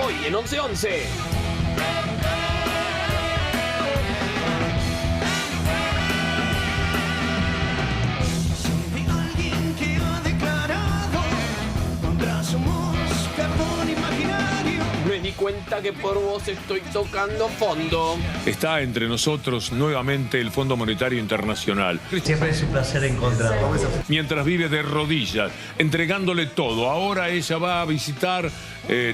Hoy en 11-11. Me di cuenta que por vos estoy tocando fondo. Está entre nosotros nuevamente el Fondo Monetario Internacional. Siempre es un placer encontrarnos. Mientras vive de rodillas, entregándole todo. Ahora ella va a visitar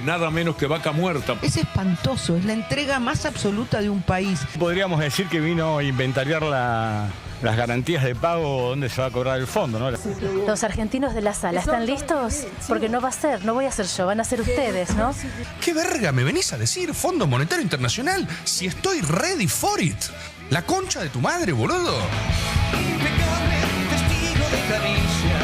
nada menos que Vaca Muerta. Es espantoso, es la entrega más absoluta de un país. Podríamos decir que vino a inventariar las garantías de pago donde se va a cobrar el fondo, ¿no? Los argentinos de la sala, ¿están listos? Porque no voy a ser yo, van a ser ustedes, ¿no? ¿Qué verga me venís a decir, Fondo Monetario Internacional? Si estoy ready for it. La concha de tu madre, boludo. Impecable, testigo de caricias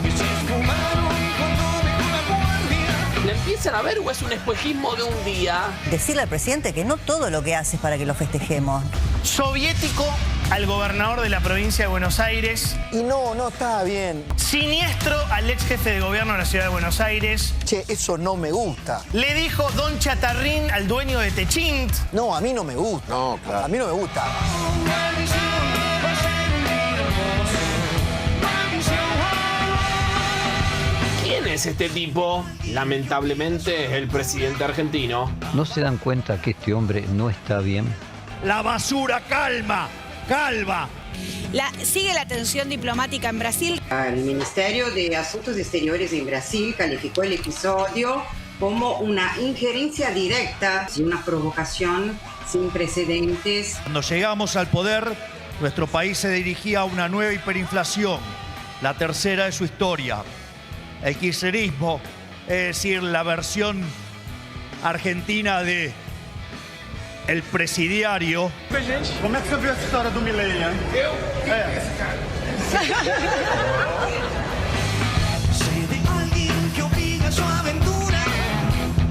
que se esfumaron cuando dejó la guardia. ¿Le empiezan a ver o es un espejismo de un día? Decirle al presidente que no todo lo que hace es para que lo festejemos. Soviético al gobernador de la provincia de Buenos Aires. Y no está bien. Siniestro al ex jefe de gobierno de la ciudad de Buenos Aires. Che, eso no me gusta. Le dijo Don Chatarrín al dueño de Techint. No, a mí no me gusta. No, claro. A mí no me gusta. ¿Quién es este tipo? Lamentablemente es el presidente argentino. ¿No se dan cuenta que este hombre no está bien? La basura calva. Sigue la tensión diplomática en Brasil. El Ministerio de Asuntos Exteriores en Brasil calificó el episodio como una injerencia directa y una provocación sin precedentes. Cuando llegamos al poder, nuestro país se dirigía a una nueva hiperinflación, la tercera de su historia. El kirchnerismo, es decir, la versión argentina de el presidiario. ¿Cómo es que se vio esa historia de Milei? Sé de alguien que obliga su aventura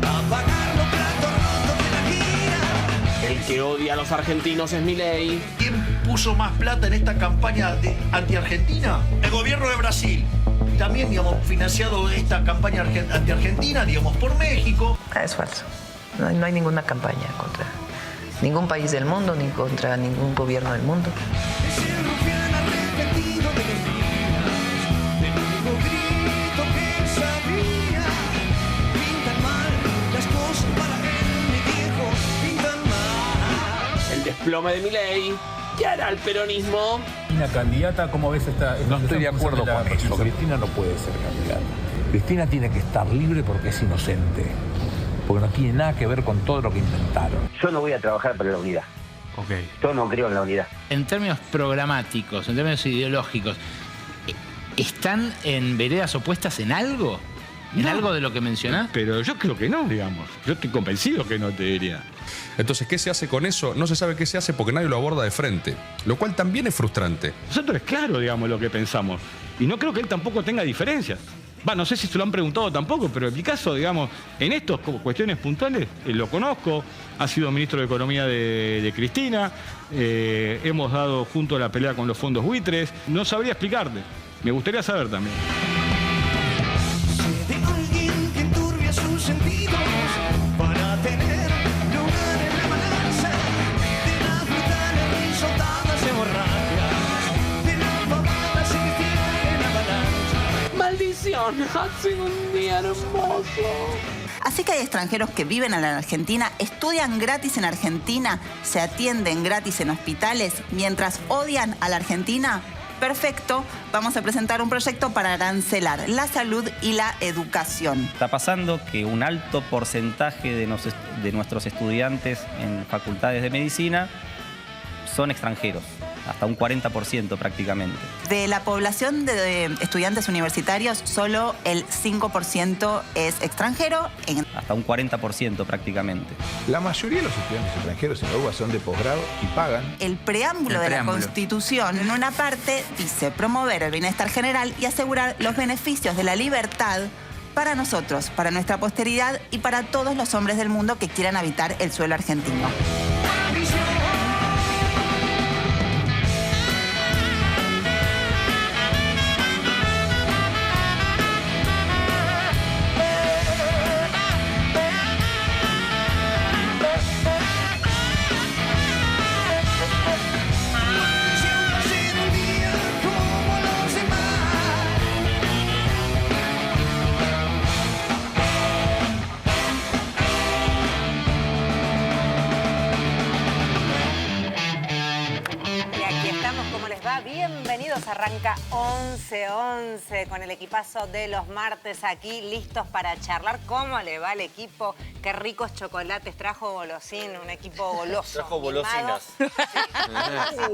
a pagar los platos rotos de la gira. El que odia a los argentinos es Milei. ¿Quién puso más plata en esta campaña anti-argentina? El gobierno de Brasil. También, digamos, financiado esta campaña anti-argentina, digamos, por México. Es falso. No hay ninguna campaña contra ningún país del mundo, ni contra ningún gobierno del mundo. Es el rufián arrepentido de los días, del único grito que sabía. Pintan mal las cosas para él, mi viejo, pintan mal. El desplome de Milei. ¿Qué hará el peronismo? Una candidata, ¿cómo ves esta? No estoy de acuerdo con eso. Cristina no puede ser candidata. Cristina tiene que estar libre porque es inocente. Porque no tiene nada que ver con todo lo que intentaron. Yo no voy a trabajar para la unidad. Okay. Yo no creo en la unidad. En términos programáticos, en términos ideológicos, ¿están en veredas opuestas en algo? ¿En algo de lo que mencionás? Pero yo creo que no, digamos. Yo estoy convencido que no, te diría. Entonces, ¿qué se hace con eso? No se sabe qué se hace porque nadie lo aborda de frente. Lo cual también es frustrante. Nosotros es claro, digamos, lo que pensamos. Y no creo que él tampoco tenga diferencias. No sé si se lo han preguntado tampoco, pero en mi caso, digamos, en estas cuestiones puntuales, lo conozco, ha sido ministro de Economía de Cristina, hemos dado junto a la pelea con los fondos buitres. No sabría explicarte, me gustaría saber también. Sé de alguien que enturbia sus sentidos para tener lugar en la balanza de las brutales risotadas hemorragias, de las pavadas que tienen avalancha. ¡Maldición! Ha sido un día hermoso. Así que hay extranjeros que viven en la Argentina, estudian gratis en Argentina, se atienden gratis en hospitales, mientras odian a la Argentina. Perfecto, vamos a presentar un proyecto para arancelar la salud y la educación. Está pasando que un alto porcentaje de nuestros estudiantes en facultades de medicina son extranjeros, hasta un 40% prácticamente. De la población de estudiantes universitarios, solo el 5% es extranjero. Hasta un 40% prácticamente. La mayoría de los estudiantes extranjeros en la UBA son de posgrado y pagan. El preámbulo de la Constitución, en una parte, dice promover el bienestar general y asegurar los beneficios de la libertad para nosotros, para nuestra posteridad y para todos los hombres del mundo que quieran habitar el suelo argentino. va? Bienvenidos, arranca 11:11 con el equipazo de los martes aquí, listos para charlar. ¿Cómo le va al equipo? Qué ricos chocolates trajo Golosín, un equipo goloso. Trajo golosinas. Sí.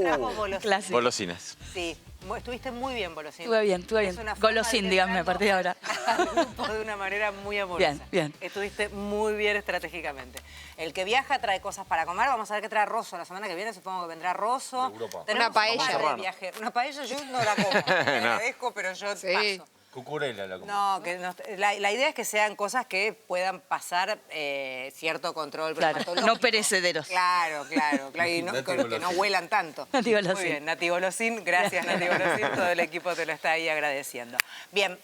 Trajo golosinas. Golosinas. Sí. Estuviste muy bien, Bolosín. Estuve bien. Golosín, díganme, a partir de ahora. Al grupo de una manera muy amorosa. Bien. Estuviste muy bien estratégicamente. El que viaja trae cosas para comer. Vamos a ver qué trae Rosso la semana que viene. Supongo que vendrá Rosso. Europa. Tenemos Una paella. un de viaje. Una paella yo no la como. Te agradezco, pero yo paso. Cucurela la como. No, que la idea es que sean cosas que puedan pasar cierto control bromatológico. No perecederos. Claro. Y que no huelan tanto. Nati Golosín. Muy bien, Nati Golosín. Gracias, Nati Golosín. Todo el equipo te lo está ahí agradeciendo. Bien,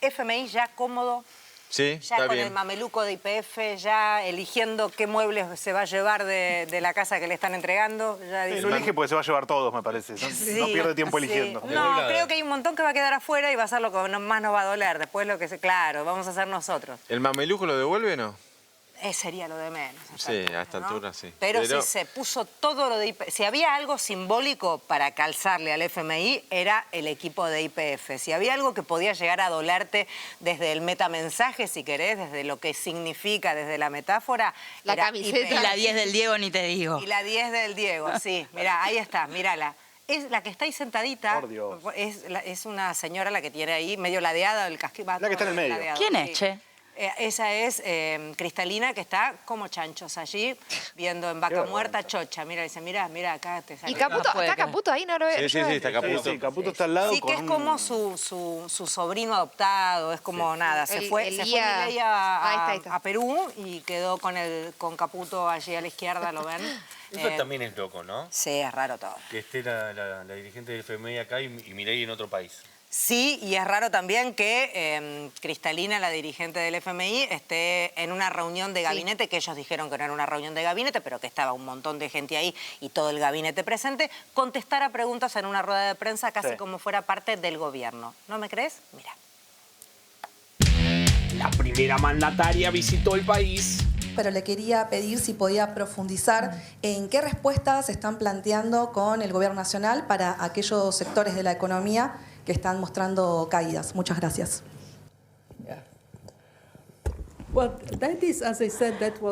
FMI ya cómodo. Sí, ya está con bien. el mameluco de YPF, ya eligiendo qué muebles se va a llevar de la casa que le están entregando. Ya Lo elige porque se va a llevar todos, me parece. No pierde tiempo eligiendo. No, creo que hay un montón que va a quedar afuera y va a ser lo que más nos va a doler. Después lo que claro, vamos a hacer nosotros. ¿El mameluco lo devuelve o no? Sería lo de menos. Sí, a esta altura sí. Pero si se puso todo lo de YPF, si había algo simbólico para calzarle al FMI, era el equipo de YPF. Si había algo que podía llegar a dolerte desde el metamensaje, si querés, desde lo que significa, desde la metáfora. La camiseta. Y la 10 del Diego, ni te digo. Y la 10 del Diego, sí. Mirá, ahí está, mírala. Es la que está ahí sentadita. Por Dios. Es una señora la que tiene ahí medio ladeada el casquillo. La que está en el medio. ¿Quién es, che? Esa es Cristalina, que está como chanchos allí, viendo en Vaca Muerta chocha. Mira, dice, mira, acá te sale. ¿Y Caputo? ¿Está Caputo ahí? No lo veo. Sí, está Caputo. Sí, Caputo está al lado. Sí, que es como su sobrino adoptado, es como nada. Se fue Milei a Perú y quedó con Caputo allí a la izquierda, ¿lo ven? Eso también es loco, ¿no? Sí, es raro todo. Que esté la dirigente del FMI acá y Milei en otro país. Sí, y es raro también que Cristalina, la dirigente del FMI, esté en una reunión de gabinete, que ellos dijeron que no era una reunión de gabinete, pero que estaba un montón de gente ahí y todo el gabinete presente, contestara preguntas en una rueda de prensa casi como fuera parte del gobierno. ¿No me crees? Mira. La primera mandataria visitó el país. Pero le quería pedir si podía profundizar en qué respuestas se están planteando con el gobierno nacional para aquellos sectores de la economía que están mostrando caídas. Muchas gracias.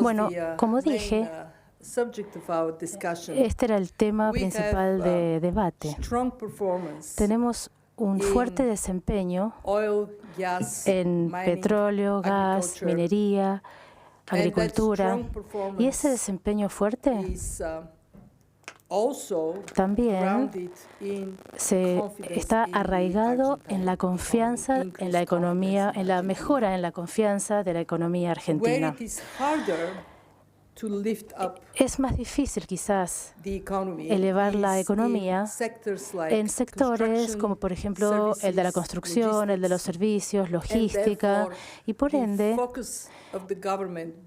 Bueno, como dije, este era el tema principal de debate. Tenemos un fuerte desempeño en petróleo, gas, minería, agricultura, y ese desempeño fuerte también está arraigado en la confianza en la economía, en la mejora en la confianza de la economía argentina. Es más difícil quizás elevar la economía en sectores como por ejemplo el de la construcción, el de los servicios, logística, y por ende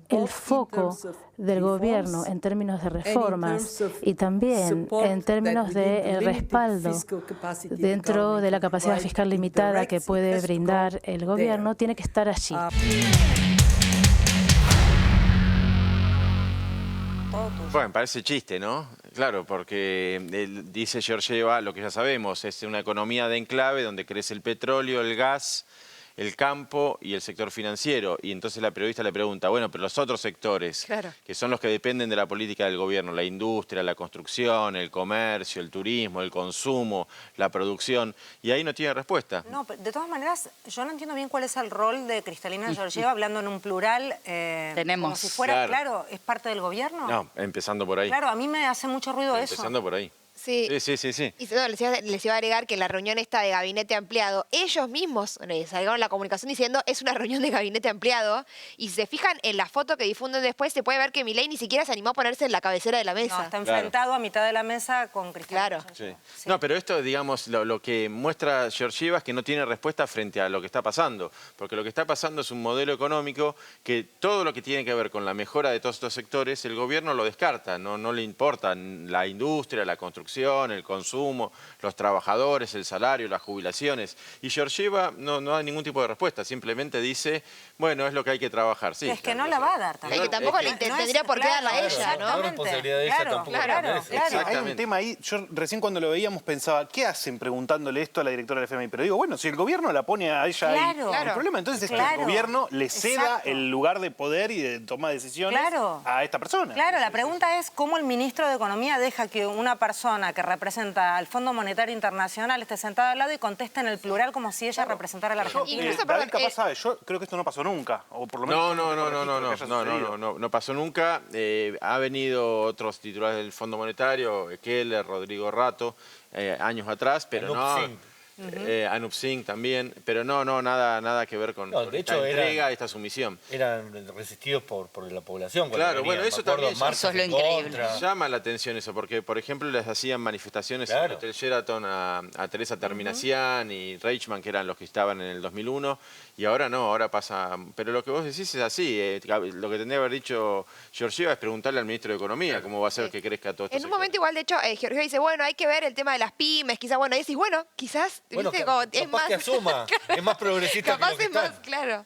el foco del gobierno en términos de reformas y también en términos de respaldo dentro de la capacidad fiscal limitada que puede brindar el gobierno tiene que estar allí. Bueno, parece chiste, ¿no? Claro, porque dice Georgieva lo que ya sabemos, es una economía de enclave donde crece el petróleo, el gas, el campo y el sector financiero. Y entonces la periodista le pregunta, bueno, pero los otros sectores, que son los que dependen de la política del gobierno, la industria, la construcción, el comercio, el turismo, el consumo, la producción, y ahí no tiene respuesta. No, de todas maneras, yo no entiendo bien cuál es el rol de Cristalina Georgieva hablando en un plural. Como si fuera, claro, ¿es parte del gobierno? No, empezando por ahí. Claro, a mí me hace mucho ruido eso. Empezando por ahí. Sí. Y no, les iba a agregar que en la reunión esta de gabinete ampliado, ellos mismos salieron la comunicación diciendo es una reunión de gabinete ampliado, y si se fijan en la foto que difunden después, se puede ver que Milei ni siquiera se animó a ponerse en la cabecera de la mesa. No, está enfrentado a mitad de la mesa con Cristalina. Claro. Sí. No, pero esto, digamos, lo que muestra Georgieva es que no tiene respuesta frente a lo que está pasando, porque lo que está pasando es un modelo económico que todo lo que tiene que ver con la mejora de todos estos sectores, el gobierno lo descarta, no le importa la industria, la construcción, construcción, el consumo, los trabajadores, el salario, las jubilaciones. Y Georgieva no da ningún tipo de respuesta, simplemente dice, bueno, es lo que hay que trabajar. Sí, es que no la va a dar también. Es que tampoco le tendría por qué darla a ella, ¿no? La responsabilidad de ella tampoco Hay un tema ahí, yo recién cuando lo veíamos pensaba, ¿qué hacen preguntándole esto a la directora del FMI? Pero digo, bueno, si el gobierno la pone a ella ahí, el problema entonces es que el gobierno le ceda el lugar de poder y de toma de decisiones a esta persona. Claro, la pregunta es cómo el ministro de Economía deja que una persona que representa al Fondo Monetario Internacional esté sentada al lado y conteste en el plural como si ella representara a la Argentina. David capaz sabe, yo creo que esto no pasó nunca, o por lo menos no pasó nunca. Ha venido otros titulares del Fondo Monetario, Keller, Rodrigo Rato, años atrás, pero Anup Singh también, pero nada que ver con esta entrega, esta sumisión. Eran resistidos por la población. Claro, bueno, eso también eso es lo increíble. Llama la atención eso, porque por ejemplo les hacían manifestaciones en el Hotel Sheraton a Teresa Terminacián y Reichman, que eran los que estaban en el 2001, y ahora no, ahora pasa. Pero lo que vos decís es así, lo que tendría que haber dicho Georgieva es preguntarle al ministro de Economía cómo va a ser que crezca todo esto. En un momento igual, de hecho, Georgieva dice, bueno, hay que ver el tema de las pymes, quizás, bueno, y decís, bueno, quizás, bueno, ¿viste? Es más que asuma, es más progresista capaz que lo que es más, claro.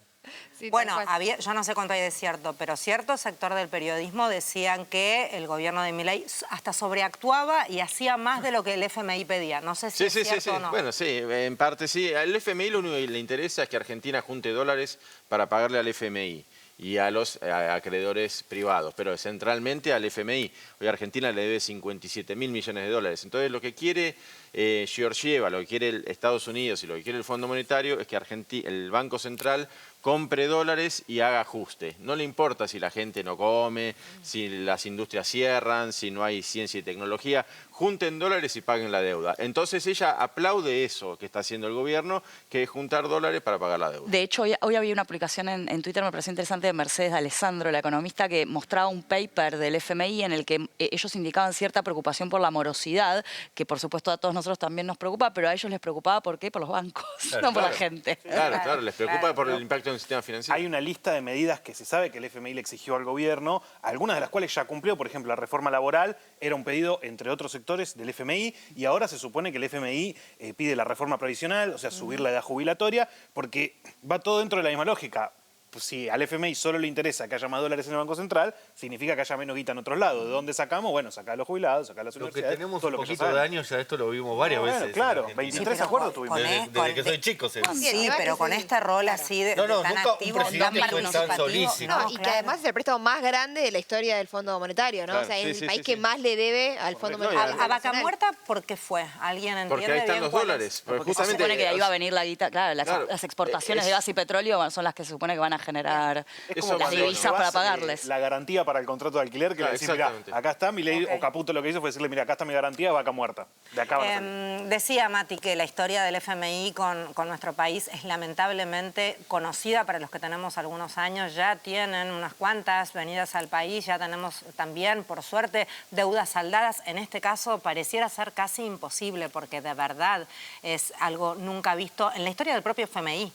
Sí, bueno, yo no sé cuánto hay de cierto, pero cierto sector del periodismo decían que el gobierno de Milei hasta sobreactuaba y hacía más de lo que el FMI pedía. No sé si es cierto o no. Bueno, sí, en parte sí. Al FMI lo único que le interesa es que Argentina junte dólares para pagarle al FMI y a los acreedores privados, pero centralmente al FMI. Hoy Argentina le debe 57.000 millones de dólares. Entonces lo que quiere Georgieva, lo que quiere Estados Unidos y lo que quiere el Fondo Monetario es que el Banco Central compre dólares y haga ajuste. No le importa si la gente no come, si las industrias cierran, si no hay ciencia y tecnología. Junten dólares y paguen la deuda. Entonces ella aplaude eso que está haciendo el gobierno, que es juntar dólares para pagar la deuda. De hecho, hoy había una publicación en Twitter, me pareció interesante, de Mercedes Alessandro, la economista, que mostraba un paper del FMI en el que ellos indicaban cierta preocupación por la morosidad, que por supuesto a todos nosotros también nos preocupa, pero a ellos les preocupaba, ¿por qué? Por los bancos, no por la gente. Claro, les preocupa por el impacto en el sistema financiero. Hay una lista de medidas que se sabe que el FMI le exigió al gobierno, algunas de las cuales ya cumplió. Por ejemplo, la reforma laboral era un pedido, entre otros sectores, del FMI, y ahora se supone que el FMI pide la reforma provisional, o sea, subir la edad jubilatoria, porque va todo dentro de la misma lógica. Pues si al FMI solo le interesa que haya más dólares en el Banco Central, significa que haya menos guita en otros lados. ¿De dónde sacamos? Bueno, sacar a los jubilados, sacar a las universidades. Lo que tenemos un poquito de años, ya esto lo vimos varias veces. Claro, 23 acuerdos tuvimos. Desde que soy chico. Sí, pero con este rol así de tan activo, tan participativo. Y que además es el préstamo más grande de la historia del Fondo Monetario, ¿no? Claro, o sea, es el país que más le debe al Fondo Monetario. A Vaca Muerta, ¿por qué fue? ¿Alguien entiende? Porque ahí están los dólares. Porque se supone que de ahí va a venir la guita. Claro, las exportaciones de gas y petróleo son las que se supone que van a generar las divisas para pagarles. La garantía para el contrato de alquiler, que le decís, mira, acá está, Milei o Caputo lo que hizo fue decirle, mira, acá está mi garantía, Vaca Muerta. De acá van a salir. Decía Mati que la historia del FMI con nuestro país es lamentablemente conocida para los que tenemos algunos años. Ya tienen unas cuantas venidas al país, ya tenemos también, por suerte, deudas saldadas. En este caso pareciera ser casi imposible porque de verdad es algo nunca visto en la historia del propio FMI.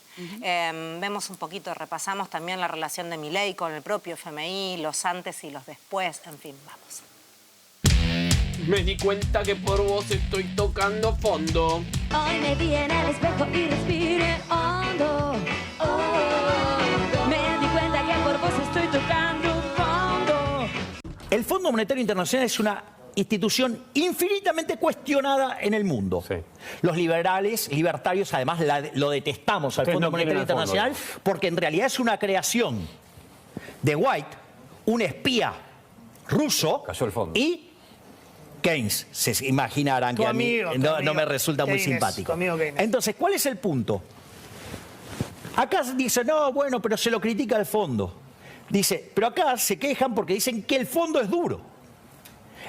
Vemos un poquito, repasamos también la relación de Milei con el propio FMI, los antes y los después, en fin, vamos. Me di cuenta que por vos estoy tocando fondo. Hoy me vi en el espejo y respiré hondo. Me di cuenta que por vos estoy tocando fondo. El Fondo Monetario Internacional es una institución infinitamente cuestionada en el mundo. Sí. Los libertarios, además, lo detestamos al Fondo Monetario Internacional porque en realidad es una creación de White, un espía ruso, y Keynes. Se imaginarán que a mí no me resulta muy simpático. Entonces, ¿cuál es el punto? Acá dice, no, bueno, pero se lo critica al fondo. Dice, pero acá se quejan porque dicen que el fondo es duro.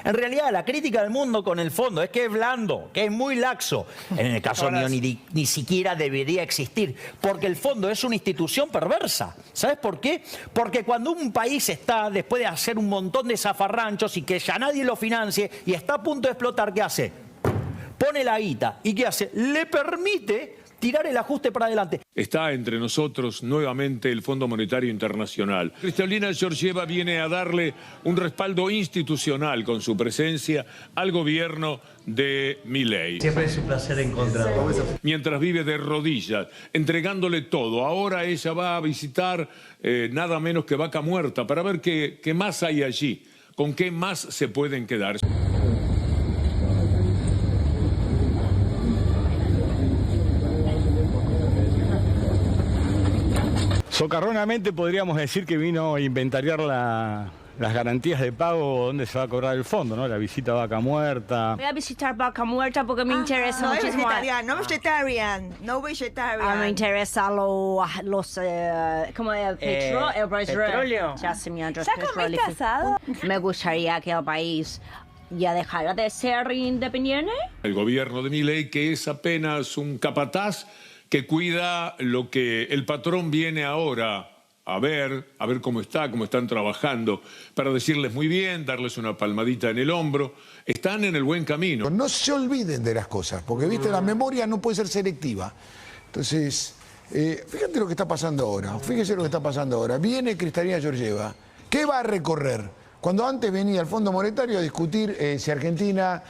En realidad, la crítica del mundo con el fondo es que es blando, que es muy laxo. En el caso mío, ni siquiera debería existir, porque el fondo es una institución perversa. ¿Sabes por qué? Porque cuando un país está, después de hacer un montón de zafarranchos y que ya nadie lo financie y está a punto de explotar, ¿qué hace? Pone la guita. ¿Y qué hace? Le permite tirar el ajuste para adelante. Está entre nosotros nuevamente el Fondo Monetario Internacional. Kristalina Georgieva viene a darle un respaldo institucional con su presencia al gobierno de Milei. Siempre es un placer encontrarlo. Mientras vive de rodillas, entregándole todo. Ahora ella va a visitar nada menos que Vaca Muerta para ver qué más hay allí, con qué más se pueden quedar. Socarronamente podríamos decir que vino a inventariar las garantías de pago donde se va a cobrar el fondo, ¿no? La visita a Vaca Muerta. Voy a visitar Vaca Muerta porque me interesa no muchísimo. No vegetarian. Me interesa los como el petróleo. Yacimientos petrolíferos. casado? Me gustaría que el país ya dejara de ser independiente. El gobierno de Milei, que es apenas un capataz que cuida lo que el patrón viene ahora a ver cómo están trabajando, para decirles muy bien, darles una palmadita en el hombro. Están en el buen camino. No se olviden de las cosas, porque viste, la memoria no puede ser selectiva. Entonces, fíjate lo que está pasando ahora, fíjese lo que está pasando ahora. Viene Kristalina Georgieva, ¿qué va a recorrer? Cuando antes venía el Fondo Monetario a discutir si Argentina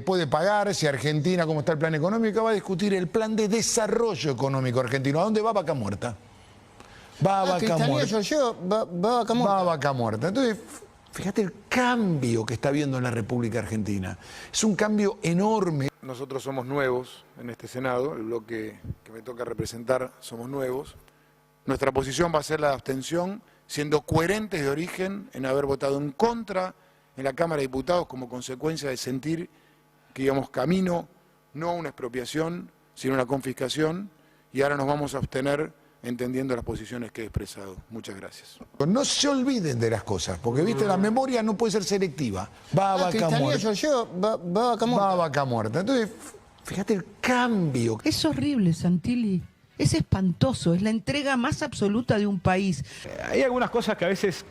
puede pagar, si Argentina, cómo está el plan económico, va a discutir el plan de desarrollo económico argentino. ¿A dónde va Vaca Muerta? Va a Vaca Muerta. Va a Vaca Muerta. Entonces, fíjate el cambio que está habiendo en la República Argentina. Es un cambio enorme. Nosotros somos nuevos en este Senado, el bloque que me toca representar somos nuevos. Nuestra posición va a ser la de abstención, siendo coherentes de origen en haber votado en contra en la Cámara de Diputados como consecuencia de sentir que íbamos camino no a una expropiación, sino a una confiscación, y ahora nos vamos a abstener entendiendo las posiciones que he expresado. Muchas gracias. No se olviden de las cosas, porque viste, la memoria no puede ser selectiva. Va a Vaca Muerta. Va a Vaca Muerta. Entonces, fíjate el cambio. Es horrible, Santilli. Es espantoso, es la entrega más absoluta de un país. Hay algunas cosas que a veces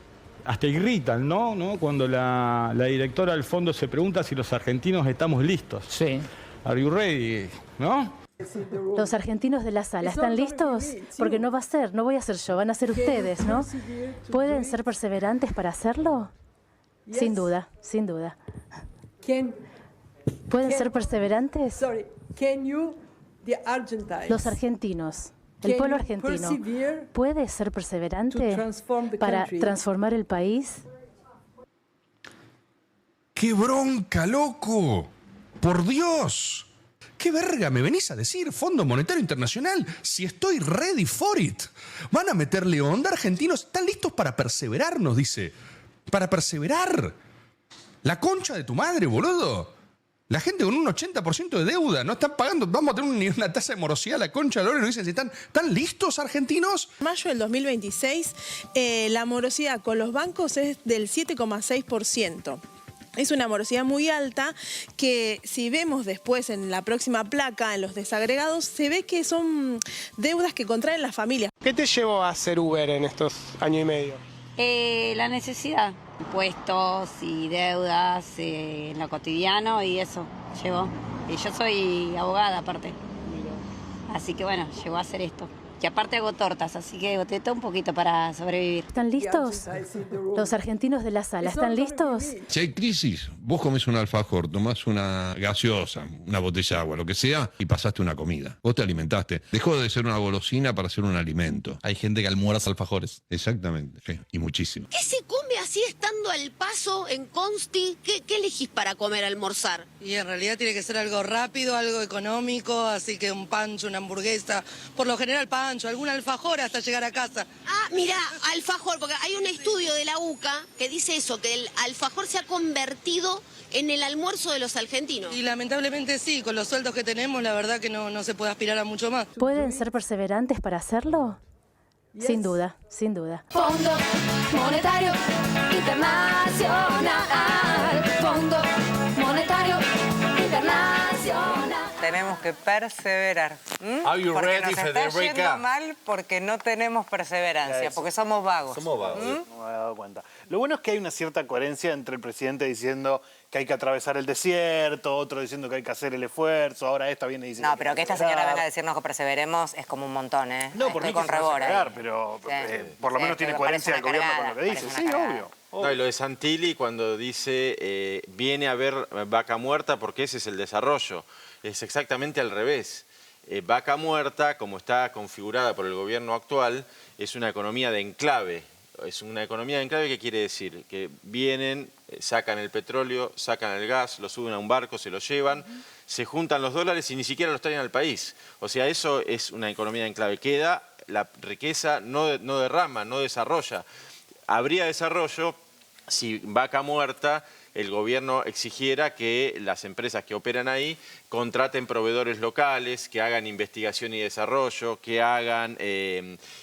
hasta irritan, ¿no? Cuando la directora del fondo se pregunta si los argentinos estamos listos. Sí. Are you ready? ¿No? Los argentinos de la sala, ¿están listos? Porque no voy a ser yo, van a ser ustedes, ¿no? ¿Pueden ser perseverantes para hacerlo? Sin duda, sin duda. ¿Pueden ser perseverantes? Los argentinos, el pueblo argentino, ¿puede ser perseverante para transformar el país? ¡Qué bronca, loco! ¡Por Dios! ¿Qué verga me venís a decir, Fondo Monetario Internacional, si estoy ready for it? Van a meterle onda, argentinos, están listos para perseverar, nos dice. Para perseverar. La concha de tu madre, boludo. La gente con un 80% de deuda, no están pagando, vamos a tener una tasa de morosidad, la concha de la hora, y nos dicen, ¿están listos, argentinos? En mayo del 2026, la morosidad con los bancos es del 7,6%. Es una morosidad muy alta que, si vemos después en la próxima placa, en los desagregados, se ve que son deudas que contraen las familias. ¿Qué te llevó a hacer Uber en estos años y medio? La necesidad, impuestos y deudas en lo cotidiano, y eso llevó. Y yo soy abogada aparte, así que bueno, llegó a hacer esto. Y aparte hago tortas, así que boté todo un poquito para sobrevivir. ¿Están listos? Los argentinos de la sala, ¿están listos? Si hay crisis, vos comés un alfajor, tomás una gaseosa, una botella de agua, lo que sea, y pasaste una comida. Vos te alimentaste. Dejó de ser una golosina para ser un alimento. Hay gente que almuerza alfajores. Exactamente, sí, y muchísimo. ¿Qué se come así estando al paso en Consti? ¿Qué elegís para comer, almorzar? Y en realidad tiene que ser algo rápido, algo económico, así que un pancho, una hamburguesa, por lo general pancho, algún alfajor hasta llegar a casa. Ah, mira, alfajor, porque hay un estudio de la UCA que dice eso, que el alfajor se ha convertido en el almuerzo de los argentinos. Y lamentablemente sí, con los sueldos que tenemos, la verdad que no se puede aspirar a mucho más. ¿Pueden ser perseverantes para hacerlo? Sin duda, sin duda. Fondo Monetario Internacional. Fondo Monetario Internacional. Tenemos tenemos que perseverar. Are you Porque ready, nos está Federica? yendo mal porque no tenemos perseverancia, porque somos vagos. Somos vagos. ¿Mm? No me había dado cuenta. Lo bueno es que hay una cierta coherencia entre el presidente diciendo que hay que atravesar el desierto, otro diciendo que hay que hacer el esfuerzo, ahora esta viene diciendo... No, pero que esta señora venga a decirnos que perseveremos es como un montón, ¿eh? No, por mí Estoy con Rebora. pero Sí. por lo Sí, menos tiene pero coherencia el parece una gobierno con lo que cargada, dice. parece Sí, una cargada. obvio. No, y lo de Santilli cuando dice viene a haber vaca muerta porque ese es el desarrollo. Es exactamente al revés. Vaca muerta, como está configurada por el gobierno actual, es una economía de enclave. Es una economía de enclave, ¿qué quiere decir? Que vienen, sacan el petróleo, sacan el gas, lo suben a un barco, se lo llevan, se juntan los dólares y ni siquiera los traen al país. O sea, eso es una economía de enclave. Queda, la riqueza no derrama, no desarrolla. Habría desarrollo si vaca muerta el gobierno exigiera que las empresas que operan ahí contraten proveedores locales, que hagan investigación y desarrollo, que hagan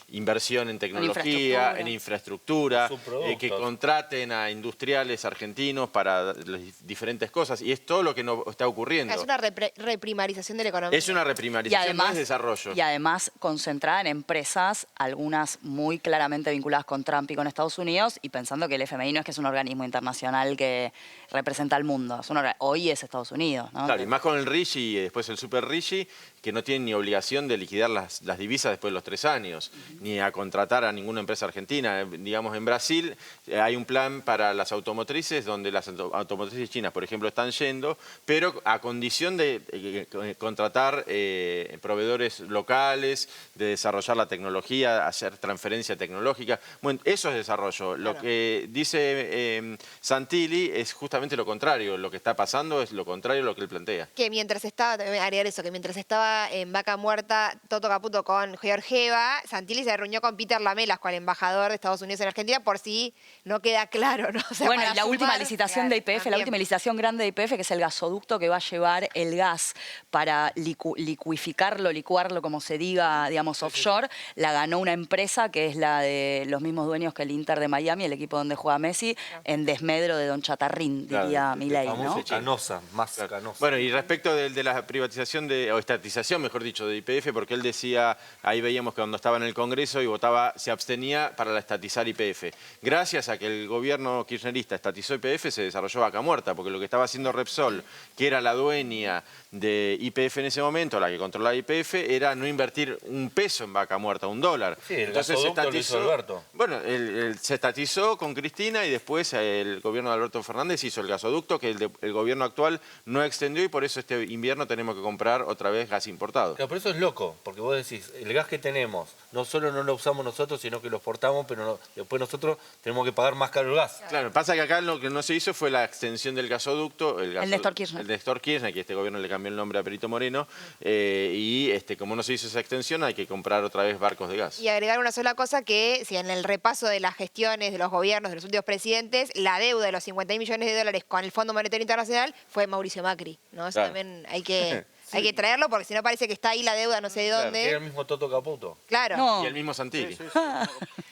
inversión en tecnología, en infraestructura, que contraten a industriales argentinos para las diferentes cosas. Y es todo lo que no está ocurriendo. Es una reprimarización de la economía. Es una reprimarización, no es desarrollo. Y además concentrada en empresas, algunas muy claramente vinculadas con Trump y con Estados Unidos, y pensando que el FMI no es que es un organismo internacional que representa al mundo. Hoy es Estados Unidos, ¿no? Claro, y más con el RIGI y después el Super RIGI, que no tienen ni obligación de liquidar las divisas después de los 3 años, ni a contratar a ninguna empresa argentina. Digamos, en Brasil hay un plan para las automotrices, donde las automotrices chinas, por ejemplo, están yendo, pero a condición de contratar proveedores locales, de desarrollar la tecnología, hacer transferencia tecnológica. Bueno, eso es desarrollo. Lo que dice Santilli es justamente lo contrario. Lo que está pasando es lo contrario a lo que él plantea. Que mientras estaba, agregar eso, que mientras estaba en Vaca Muerta, Toto Caputo con Georgieva, Santilli se reunió con Peter Lamelas, con el embajador de Estados Unidos en Argentina, por si no queda claro, ¿no? O sea, bueno, para y la última sumar, licitación de YPF, la última licitación grande de YPF, que es el gasoducto que va a llevar el gas para licuarlo, como se diga, digamos, offshore, la ganó una empresa que es la de los mismos dueños que el Inter de Miami, el equipo donde juega Messi, en desmedro de Don Chatarrín, diría Milei, ¿no? Canosa, más canosa. Bueno, y respecto de la privatización, o estatización, mejor dicho, de YPF, porque él decía, ahí veíamos que cuando estaba en el Congreso y votaba, se abstenía para estatizar YPF. Gracias a que el gobierno kirchnerista estatizó YPF, se desarrolló Vaca Muerta, porque lo que estaba haciendo Repsol, que era la dueña de YPF en ese momento, la que controlaba YPF, era no invertir un peso en Vaca Muerta, $1. Sí, el gasoducto lo hizo Alberto. Bueno, se estatizó con Cristina y después el gobierno de Alberto Fernández hizo el gasoducto que el gobierno actual no extendió y por eso este invierno tenemos que comprar otra vez gas importado. Claro, pero eso es loco, porque vos decís, el gas que tenemos, no solo no lo usamos nosotros, sino que lo exportamos, pero después nosotros tenemos que pagar más caro el gas. Claro, pasa que acá lo que no se hizo fue la extensión del gasoducto, el Néstor Kirchner. El Néstor Kirchner, que este gobierno le cambió el nombre a Perito Moreno, y como no se hizo esa extensión, hay que comprar otra vez barcos de gas. Y agregar una sola cosa, que si en el repaso de las gestiones de los gobiernos de los últimos presidentes, la deuda de los 50.000 millones de dólares con el Fondo Monetario Internacional fue Mauricio Macri, ¿no? Eso también hay que traerlo, porque si no parece que está ahí la deuda no sé de dónde. Claro, era el mismo Toto Caputo. Claro. No. Y el mismo Santilli.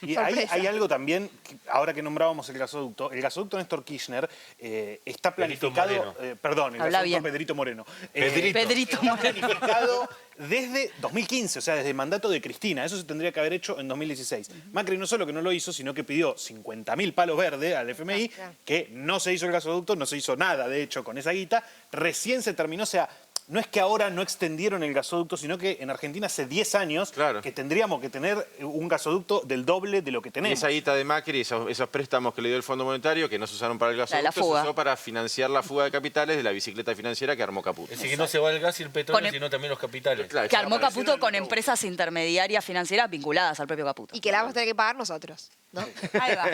Y hay algo también, ahora que nombrábamos el gasoducto Néstor Kirchner está planificado... perdón, el gasoducto Pedrito Moreno. Pedrito Moreno. Está planificado desde 2015, o sea, desde el mandato de Cristina. Eso se tendría que haber hecho en 2016. Macri no solo que no lo hizo, sino que pidió 50.000 palos verdes al FMI, que no se hizo el gasoducto, no se hizo nada, de hecho, con esa guita. Recién se terminó, o sea... No es que ahora no extendieron el gasoducto, sino que en Argentina hace 10 años que tendríamos que tener un gasoducto del doble de lo que tenemos. Y esa guita de Macri, esos préstamos que le dio el Fondo Monetario, que no se usaron para el gasoducto, se usó para financiar la fuga de capitales de la bicicleta financiera que armó Caputo. Es decir, que no se va el gas y el petróleo, sino también los capitales. Claro, que armó Caputo con empresas intermediarias financieras vinculadas al propio Caputo. Y que la vamos a tener que pagar nosotros, ¿no? Ahí va.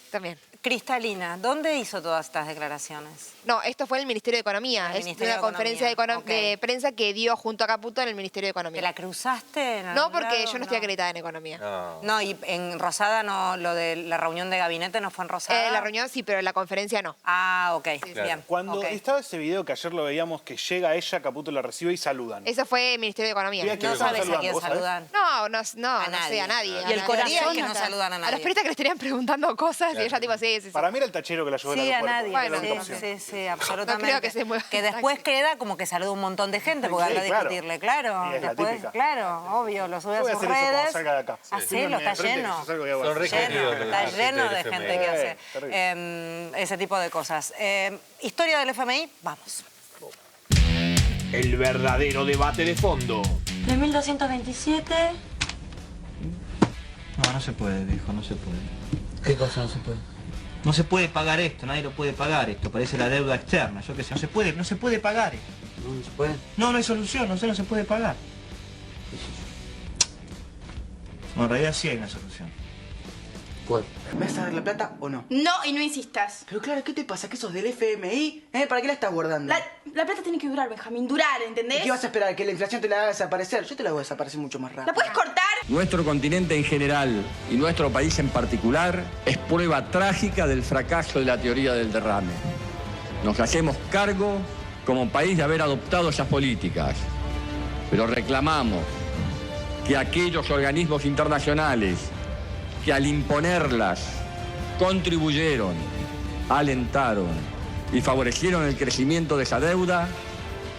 También. Cristalina, ¿dónde hizo todas estas declaraciones? No, esto fue en el Ministerio de Economía. Es una conferencia de prensa que dio junto a Caputo en el Ministerio de Economía. ¿Te la cruzaste? No, porque yo no estoy acreditada en Economía. No, y en Rosada no, lo de la reunión de gabinete no fue en Rosada. La reunión sí, pero la conferencia no. Ah, ok, bien. Cuando estaba ese video que ayer lo veíamos, que llega ella, Caputo la recibe y saludan. Eso fue el Ministerio de Economía. No sabes a quién saludan. No sé, a nadie. Y el corazón, saludan a nadie. A los periodistas que le estarían preguntando cosas y ella tipo, sí. Para mí era el tachero que la ayudó Sí, al a aeropuerto. nadie. Era la única opción. Sí, absolutamente. No creo que se mueva. Que después queda como que saluda un montón de gente porque anda a discutirle, claro. Y es la Después, típica. claro, obvio, lo sube a Yo voy a sus hacer eso cuando redes. salga de acá. Hacelo, está lleno. Son re queridos los Está agentes lleno del de FMI. gente que hace ese tipo de cosas. Historia del FMI, vamos. El verdadero debate de fondo. De 1227. No se puede, viejo, no se puede. ¿Qué cosa no se puede? No se puede pagar esto, nadie lo puede pagar esto, parece la deuda externa, yo qué sé, no se puede pagar esto. No se puede. No hay solución, no se puede pagar. No, en realidad sí hay una solución. ¿Cuál? ¿Me vas a dar la plata o no? No, y no insistas. Pero claro, ¿qué te pasa? ¿Que sos del FMI? ¿Para qué la estás guardando? La plata tiene que durar, Benjamín, durar, ¿entendés? ¿Y qué vas a esperar? ¿Que la inflación te la haga desaparecer? Yo te la hago desaparecer mucho más rápido. ¿La puedes cortar? Nuestro continente en general y nuestro país en particular es prueba trágica del fracaso de la teoría del derrame. Nos hacemos cargo como país de haber adoptado esas políticas, pero reclamamos que aquellos organismos internacionales que al imponerlas contribuyeron, alentaron y favorecieron el crecimiento de esa deuda,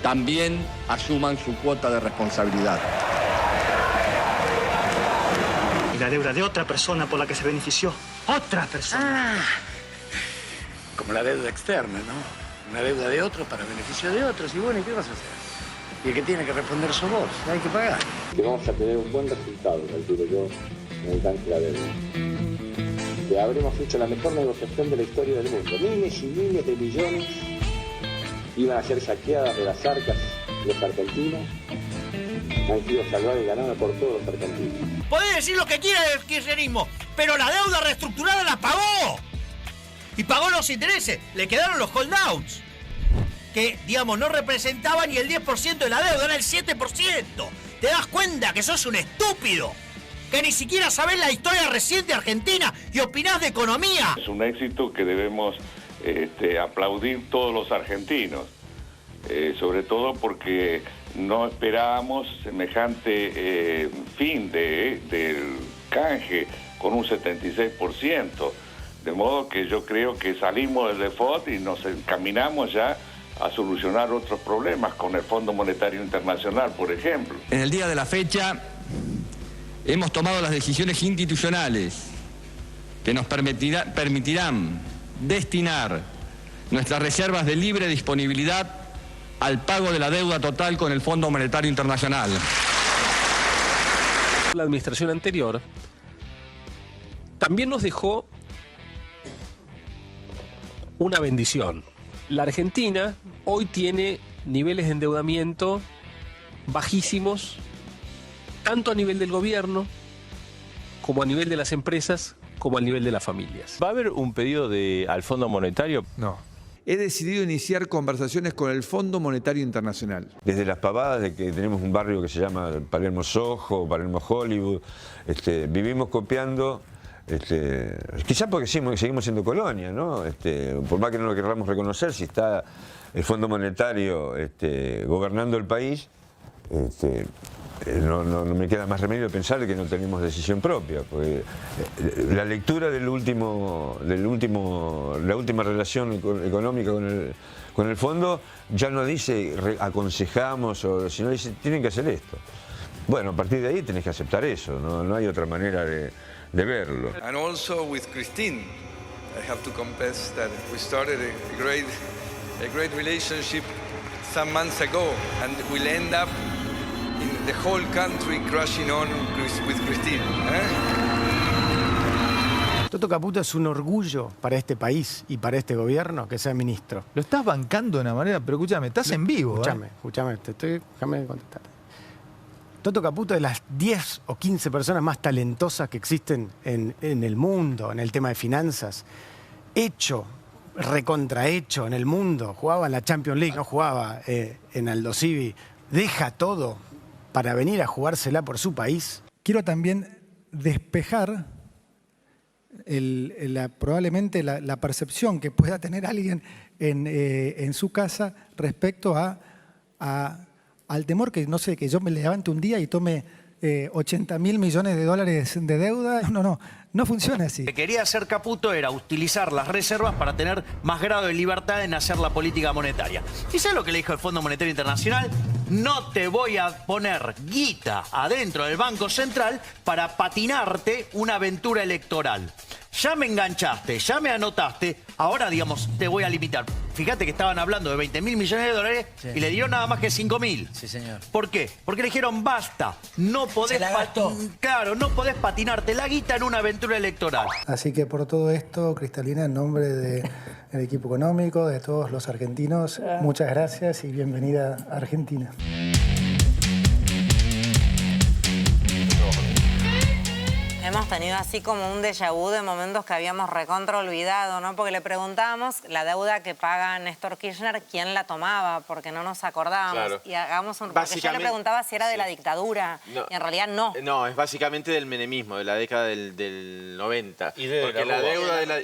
también asuman su cuota de responsabilidad. Y la deuda de otra persona por la que se benefició otra persona. Como la deuda externa, ¿no? Una deuda de otros para beneficio de otros. Y bueno, ¿y qué vas a hacer? Y el que tiene que responder sos vos, hay que pagar. Que vamos a tener un buen resultado, calculo yo, en el canje de la deuda. Que habremos hecho la mejor negociación de la historia del mundo. Miles y miles de millones iban a ser saqueadas de las arcas los argentinos. Han sido salvados y ganados por todos los argentinos. Podés decir lo que quieras del kirchnerismo, pero la deuda reestructurada la pagó. Y pagó los intereses, le quedaron los holdouts. Que, digamos, no representaban ni el 10% de la deuda, era el 7%. ¿Te das cuenta que sos un estúpido? Que ni siquiera sabés la historia reciente argentina y opinás de economía. Es un éxito que debemos aplaudir todos los argentinos, sobre todo porque no esperábamos semejante fin del canje con un 76%. De modo que yo creo que salimos del default y nos encaminamos ya a solucionar otros problemas con el Fondo Monetario Internacional, por ejemplo. En el día de la fecha hemos tomado las decisiones institucionales que nos permitirán destinar nuestras reservas de libre disponibilidad al pago de la deuda total con el Fondo Monetario Internacional. La administración anterior también nos dejó una bendición. La Argentina hoy tiene niveles de endeudamiento bajísimos, tanto a nivel del gobierno, como a nivel de las empresas, como a nivel de las familias. ¿Va a haber un pedido al Fondo Monetario? No. He decidido iniciar conversaciones con el Fondo Monetario Internacional. Desde las pavadas de que tenemos un barrio que se llama Palermo Soho, Palermo Hollywood, vivimos copiando, quizás porque seguimos siendo colonia, ¿no? Por más que no lo queramos reconocer, si está el Fondo Monetario gobernando el país, no me queda más remedio pensar que no tenemos decisión propia, porque la lectura la última relación económica con el fondo ya no dice aconsejamos, sino dice tienen que hacer esto. Bueno, a partir de ahí tenés que aceptar eso, no hay otra manera de verlo. And also with Christine, I have to confess that we started a great relationship some months ago, and we'll end up in the whole country crashing on with Christine. Toto Caputo es un orgullo para este país y para este gobierno que sea ministro. Lo estás bancando de una manera, pero escúchame, estás en vivo. Escúchame, déjame contestar. Toto Caputo es de las 10 o 15 personas más talentosas que existen en el mundo, en el tema de finanzas. Recontrahecho en el mundo. Jugaba en la Champions League, no jugaba en Aldo Civi. Deja todo para venir a jugársela por su país. Quiero también despejar probablemente la percepción que pueda tener alguien en su casa respecto al temor que, no sé, que yo me levante un día y tome 80.000 millones de dólares de deuda. No funciona así. Lo que quería hacer Caputo era utilizar las reservas para tener más grado de libertad en hacer la política monetaria. ¿Y sabes lo que le dijo el Fondo Monetario Internacional? No te voy a poner guita adentro del Banco Central para patinarte una aventura electoral. Ya me enganchaste, ya me anotaste, ahora, digamos, te voy a limitar. Fíjate que estaban hablando de 20.000 millones de dólares y le dieron nada más que 5.000. Sí, señor. ¿Por qué? Porque le dijeron, basta, no podés, claro, no podés patinarte la guita en una aventura electoral. Así que por todo esto, Cristalina, en nombre del equipo económico, de todos los argentinos, muchas gracias y bienvenida a Argentina. Hemos tenido así como un déjà vu de momentos que habíamos recontra olvidado, ¿no? Porque le preguntábamos la deuda que paga Néstor Kirchner, ¿quién la tomaba? Porque no nos acordábamos. Claro. Y hagamos un... Porque yo le preguntaba si era de la dictadura, y en realidad no. No, es básicamente del menemismo, de la década del 90. Y de porque la deuda de la...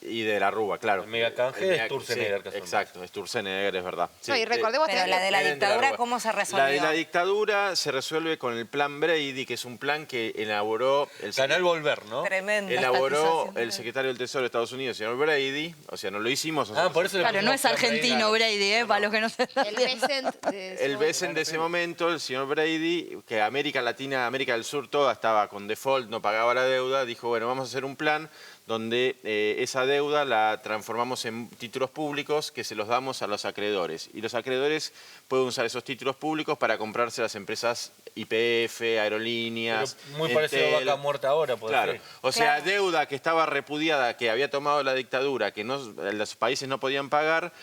Y de la Rúa, claro. El megacanje es Sturzenegger. Sí, exacto, es Sturzenegger, es verdad. Sí. No, y recordemos Pero la de la dictadura, ¿cómo se resolvió? La de la dictadura se resuelve con el plan Brady, que es un plan que elaboró... Canal Volver, ¿no? Tremendo. Elaboró el secretario del Tesoro de Estados Unidos, el señor Brady. O sea, no lo hicimos. Por eso claro, no es argentino Brady, para los que no se están viendo. El Besen de ese momento, el señor Brady, que América Latina, América del Sur toda estaba con default, no pagaba la deuda, dijo, bueno, vamos a hacer un plan donde esa deuda la transformamos en títulos públicos que se los damos a los acreedores. Y los acreedores pueden usar esos títulos públicos para comprarse las empresas YPF, aerolíneas... Pero muy parecido a Vaca Muerta ahora, puede Claro. ser. O sea, deuda que estaba repudiada, que había tomado la dictadura, que los países no podían pagar,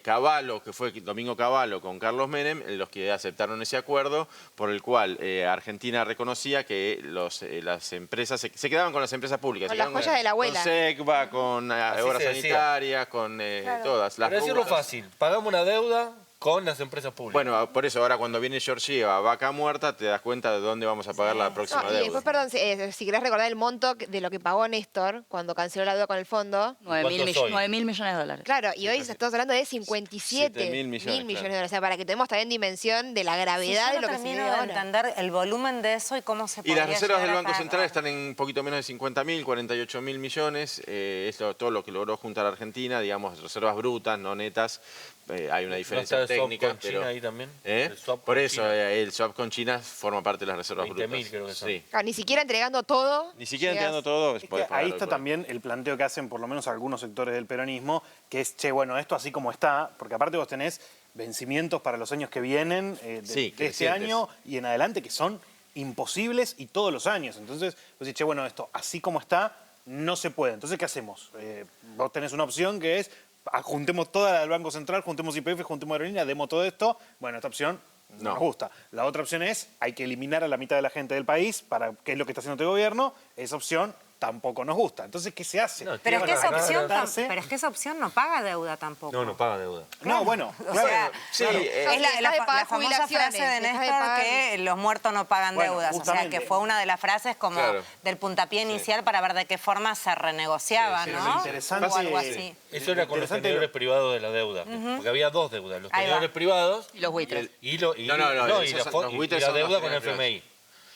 Cavallo, que fue Domingo Cavallo con Carlos Menem, los que aceptaron ese acuerdo, por el cual Argentina reconocía que las empresas se quedaban con las empresas públicas. Con las joyas de la abuela. Con SECBA, con obras sanitarias, con todas. Las Para decirlo fácil, pagamos una deuda con las empresas públicas. Bueno, por eso ahora cuando viene Georgieva, Vaca Muerta, te das cuenta de dónde vamos a pagar la próxima No, y deuda. después, perdón, si querés recordar el monto de lo que pagó Néstor cuando canceló la deuda con el fondo. 9.000 millones de dólares. Claro, y hoy estamos hablando de 57 mil millones de dólares. O sea, para que tenemos también dimensión de la gravedad de lo que se vive de ahora. entender el volumen de eso y cómo se Y podría las reservas del llegar a Banco pagar. Central están en un poquito menos de 50.000, 48.000 millones. Es todo lo que logró juntar Argentina, digamos, reservas brutas, no netas. Hay una diferencia ¿No está el swap técnica. con China ahí también? ¿Eh? El swap Por con eso, China. el swap con China forma parte de las reservas 20.000 brutas. creo que son. Sí. Claro, ni siquiera entregando todo. Ni siquiera llegas- entregando todo. Es que podés pagar ahí lo está que- también el planteo que hacen por lo menos algunos sectores del peronismo, que es, che, bueno, esto así como está, porque aparte vos tenés vencimientos para los años que vienen, de este crecientes. año y en adelante, que son imposibles y todos los años. Entonces, vos decís, che, bueno, esto así como está, no se puede. Entonces, ¿qué hacemos? Vos tenés una opción que es, juntemos toda el Banco Central, juntemos YPF, juntemos aerolínea, demos todo esto. Bueno, esta opción no nos gusta. La otra opción es, hay que eliminar a la mitad de la gente del país, para que es lo que está haciendo este gobierno. Esa opción tampoco nos gusta. Entonces, ¿qué se hace? Pero es que esa opción, Adaptarse. pero es que esa opción no paga deuda tampoco. No paga deuda. No, bueno, O claro. sea, Sí, es la famosa frase de Néstor que los muertos no pagan Bueno, deudas. O sea, justamente. que fue una de las frases como Claro. del puntapié inicial para ver de qué forma se renegociaba, Pero ¿no? lo interesante O algo así. Eso era con los Interesante tenedores privados de la deuda. Porque había dos deudas, los Ahí va. tenedores privados Y los buitres. y No, y esos la, son- los buitres y la son los deuda con el tenedores FMI.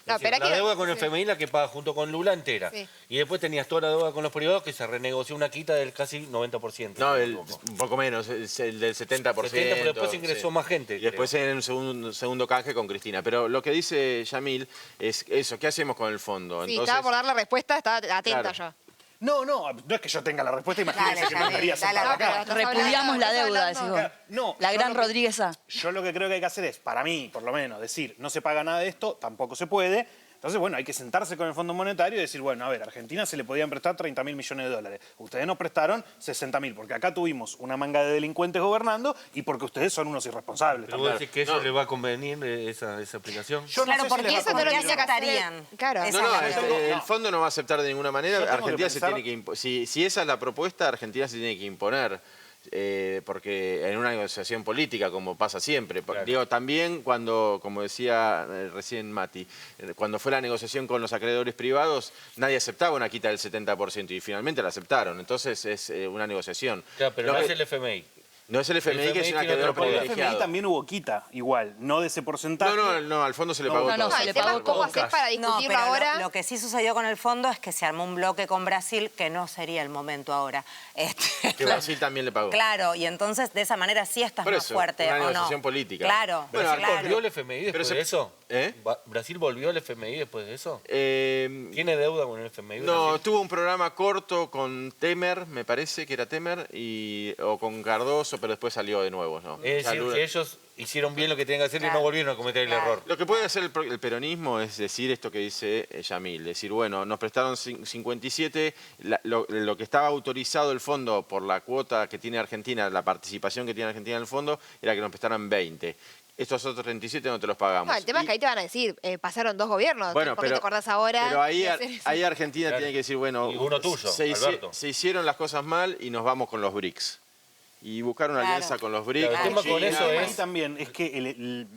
No, Es decir, pero la aquí- deuda con el sí. FMI la que paga junto con Lula entera. Sí. Y después tenías toda la deuda con los privados que se renegoció una quita del casi 90%. No, si me equivoco. un poco menos, el del 70%. 70, pero después ingresó más gente, Y después en un segundo canje con Cristina. Pero lo que dice Yamil es eso, ¿qué hacemos con el fondo? Sí, estaba por dar la respuesta, estaba atenta Claro. yo. No es que yo tenga la respuesta, imagínense Dale, que me dale, debería dale, sentar dale, acá. estás Repudiamos la hablando, deuda, estás decís vos. No, La yo gran lo que- Rodríguez A. Yo lo que creo que hay que hacer es, para mí, por lo menos, decir, no se paga nada de esto, tampoco se puede. Entonces, bueno, hay que sentarse con el Fondo Monetario y decir, bueno, a ver, a Argentina se le podían prestar 30.000 millones de dólares. Ustedes nos prestaron 60.000, porque acá tuvimos una manga de delincuentes gobernando y porque ustedes son unos irresponsables. Pero vos también. decís que eso le va a convenir esa aplicación. Yo no Claro, sé si porque les va a eso no lo convenir o no. aceptarían. Claro. Esa No, es no, la cuestión. el fondo no va a aceptar de ninguna manera. Yo tengo Argentina que se pensar- tiene que si esa es la propuesta, Argentina se tiene que imponer. Porque en una negociación política, como pasa siempre. Claro. Digo, también cuando, como decía recién Mati, cuando fue la negociación con los acreedores privados, nadie aceptaba una quita del 70% y finalmente la aceptaron. Entonces es una negociación. Claro, pero Lo no que- es el FMI. No es el FMI, que es un acreedor Pero el FMI privilegiado. también hubo quita, igual, no de ese porcentaje. No, al fondo se le pagó todo. No, el tema es cómo hacer para discutirlo pero ahora. Lo que sí sucedió con el fondo es que se armó un bloque con Brasil que no sería el momento ahora. Que Brasil también le pagó. Claro, y entonces de esa manera sí estás Por más eso, fuerte, una ¿o no? negociación política. Claro. ¿Brasil claro. volvió al FMI después de eso? ¿Eh? ¿Brasil volvió al FMI después de eso? ¿Tiene deuda con el FMI? No, Brasil? tuvo un programa corto con Temer, me parece que era Temer, o con Cardoso, pero después salió de nuevo, ¿no? Es decir, que ellos hicieron bien lo que tenían que hacer y no volvieron a cometer el error. Lo que puede hacer el peronismo es decir esto que dice Yamil, decir, bueno, nos prestaron 57, lo que estaba autorizado el fondo por la cuota que tiene Argentina, la participación que tiene Argentina en el fondo, era que nos prestaran 20. Estos otros 37 no te los pagamos. No, el tema es que ahí te van a decir, pasaron 2 gobiernos, Bueno, ¿por qué te acordás ahora? Pero ahí, de hacer eso? ahí Argentina Claro. tiene que decir, bueno, Y uno tuyo, Alberto. se hicieron las cosas mal y nos vamos con los BRICS. Y buscar una alianza con los BRICS. El tema con eso China. es también es que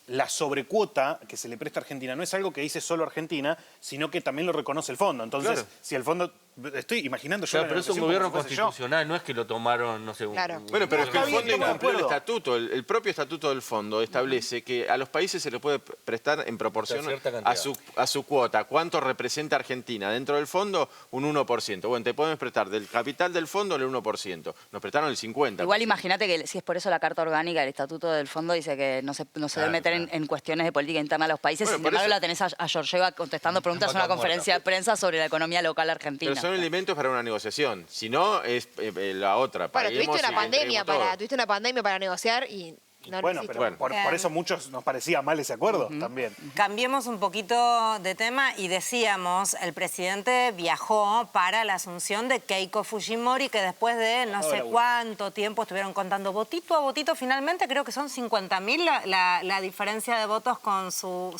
la sobrecuota que se le presta a Argentina no es algo que dice solo Argentina, sino que también lo reconoce el fondo. Entonces, Claro. si el fondo... Estoy imaginando yo... Claro, la pero es un negociación gobierno como si fuese yo. constitucional, no es que lo tomaron, no sé... Claro. Bueno, pero es que el fondo estamos de incumplió el acuerdo. estatuto. El propio estatuto del fondo establece que a los países se le puede prestar en proporción Cierta cantidad. a su cuota. ¿Cuánto representa Argentina? Dentro del fondo, un 1%. Bueno, te podemos prestar del capital del fondo el 1%. Nos prestaron el 50%. Igual imagínate que si es por eso la Carta Orgánica del Estatuto del Fondo dice que no se debe meter en cuestiones de política interna a los países. Bueno, Sin por embargo, eso- la tenés a Georgieva contestando preguntas en una vaca conferencia de prensa sobre la economía local argentina. Pero son elementos para una negociación. Si no, es la otra. Bueno, tuviste Paguemos una y pandemia entreguemos todo. tuviste una pandemia para negociar y no lo Bueno, hiciste. pero por eso muchos nos parecía mal ese acuerdo también. Cambiemos un poquito de tema y decíamos, el presidente viajó para la asunción de Keiko Fujimori, que después de no sé cuánto tiempo estuvieron contando votito a votito, finalmente creo que son 50.000 la diferencia de votos con su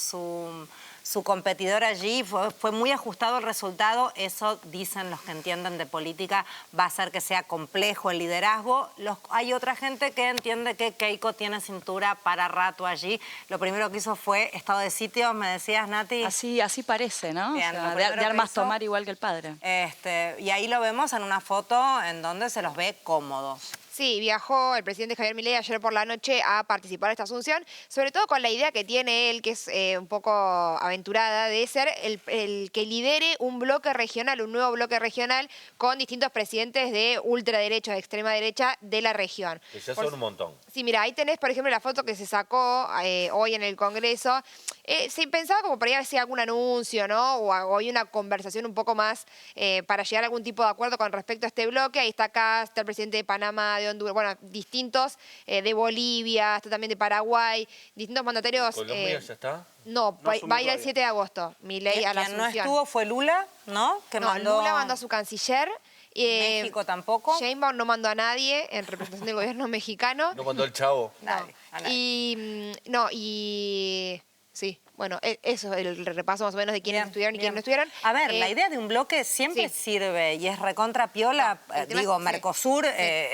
competidor allí, fue muy ajustado el resultado, eso dicen los que entienden de política, va a hacer que sea complejo el liderazgo. Hay otra gente que entiende que Keiko tiene cintura para rato allí. Lo primero que hizo fue estado de sitio, me decías, Nati. Así parece, ¿no? Bien, O sea, lo de primero que armas hizo- tomar igual que el padre. Y ahí lo vemos en una foto en donde se los ve cómodos. Sí, viajó el presidente Javier Milei ayer por la noche a participar de esta asunción, sobre todo con la idea que tiene él, que es un poco aventurada, de ser el que lidere un bloque regional, un nuevo bloque regional con distintos presidentes de ultraderecha, de extrema derecha de la región. Que ya son un montón. Sí, mira, ahí tenés, por ejemplo, la foto que se sacó hoy en el Congreso. Se pensaba como por ahí hacer algún anuncio, ¿no? O hay una conversación un poco más para llegar a algún tipo de acuerdo con respecto a este bloque. Ahí está acá, está el presidente de Panamá, de Honduras, bueno, distintos, de Bolivia, está también de Paraguay, distintos mandatarios. ¿Colombia ya está? No, va a ir el todavía. 7 de agosto, Milei a la Quien no asunción. estuvo fue Lula, ¿no? Que Lula mandó a su canciller. México tampoco. Sheinbaum no mandó a nadie en representación del gobierno mexicano. No mandó el chavo. Y sí, bueno, eso es el repaso más o menos de quiénes estuvieron y quiénes no estuvieron. A ver, la idea de un bloque siempre sirve y es recontra piola. Digo, Mercosur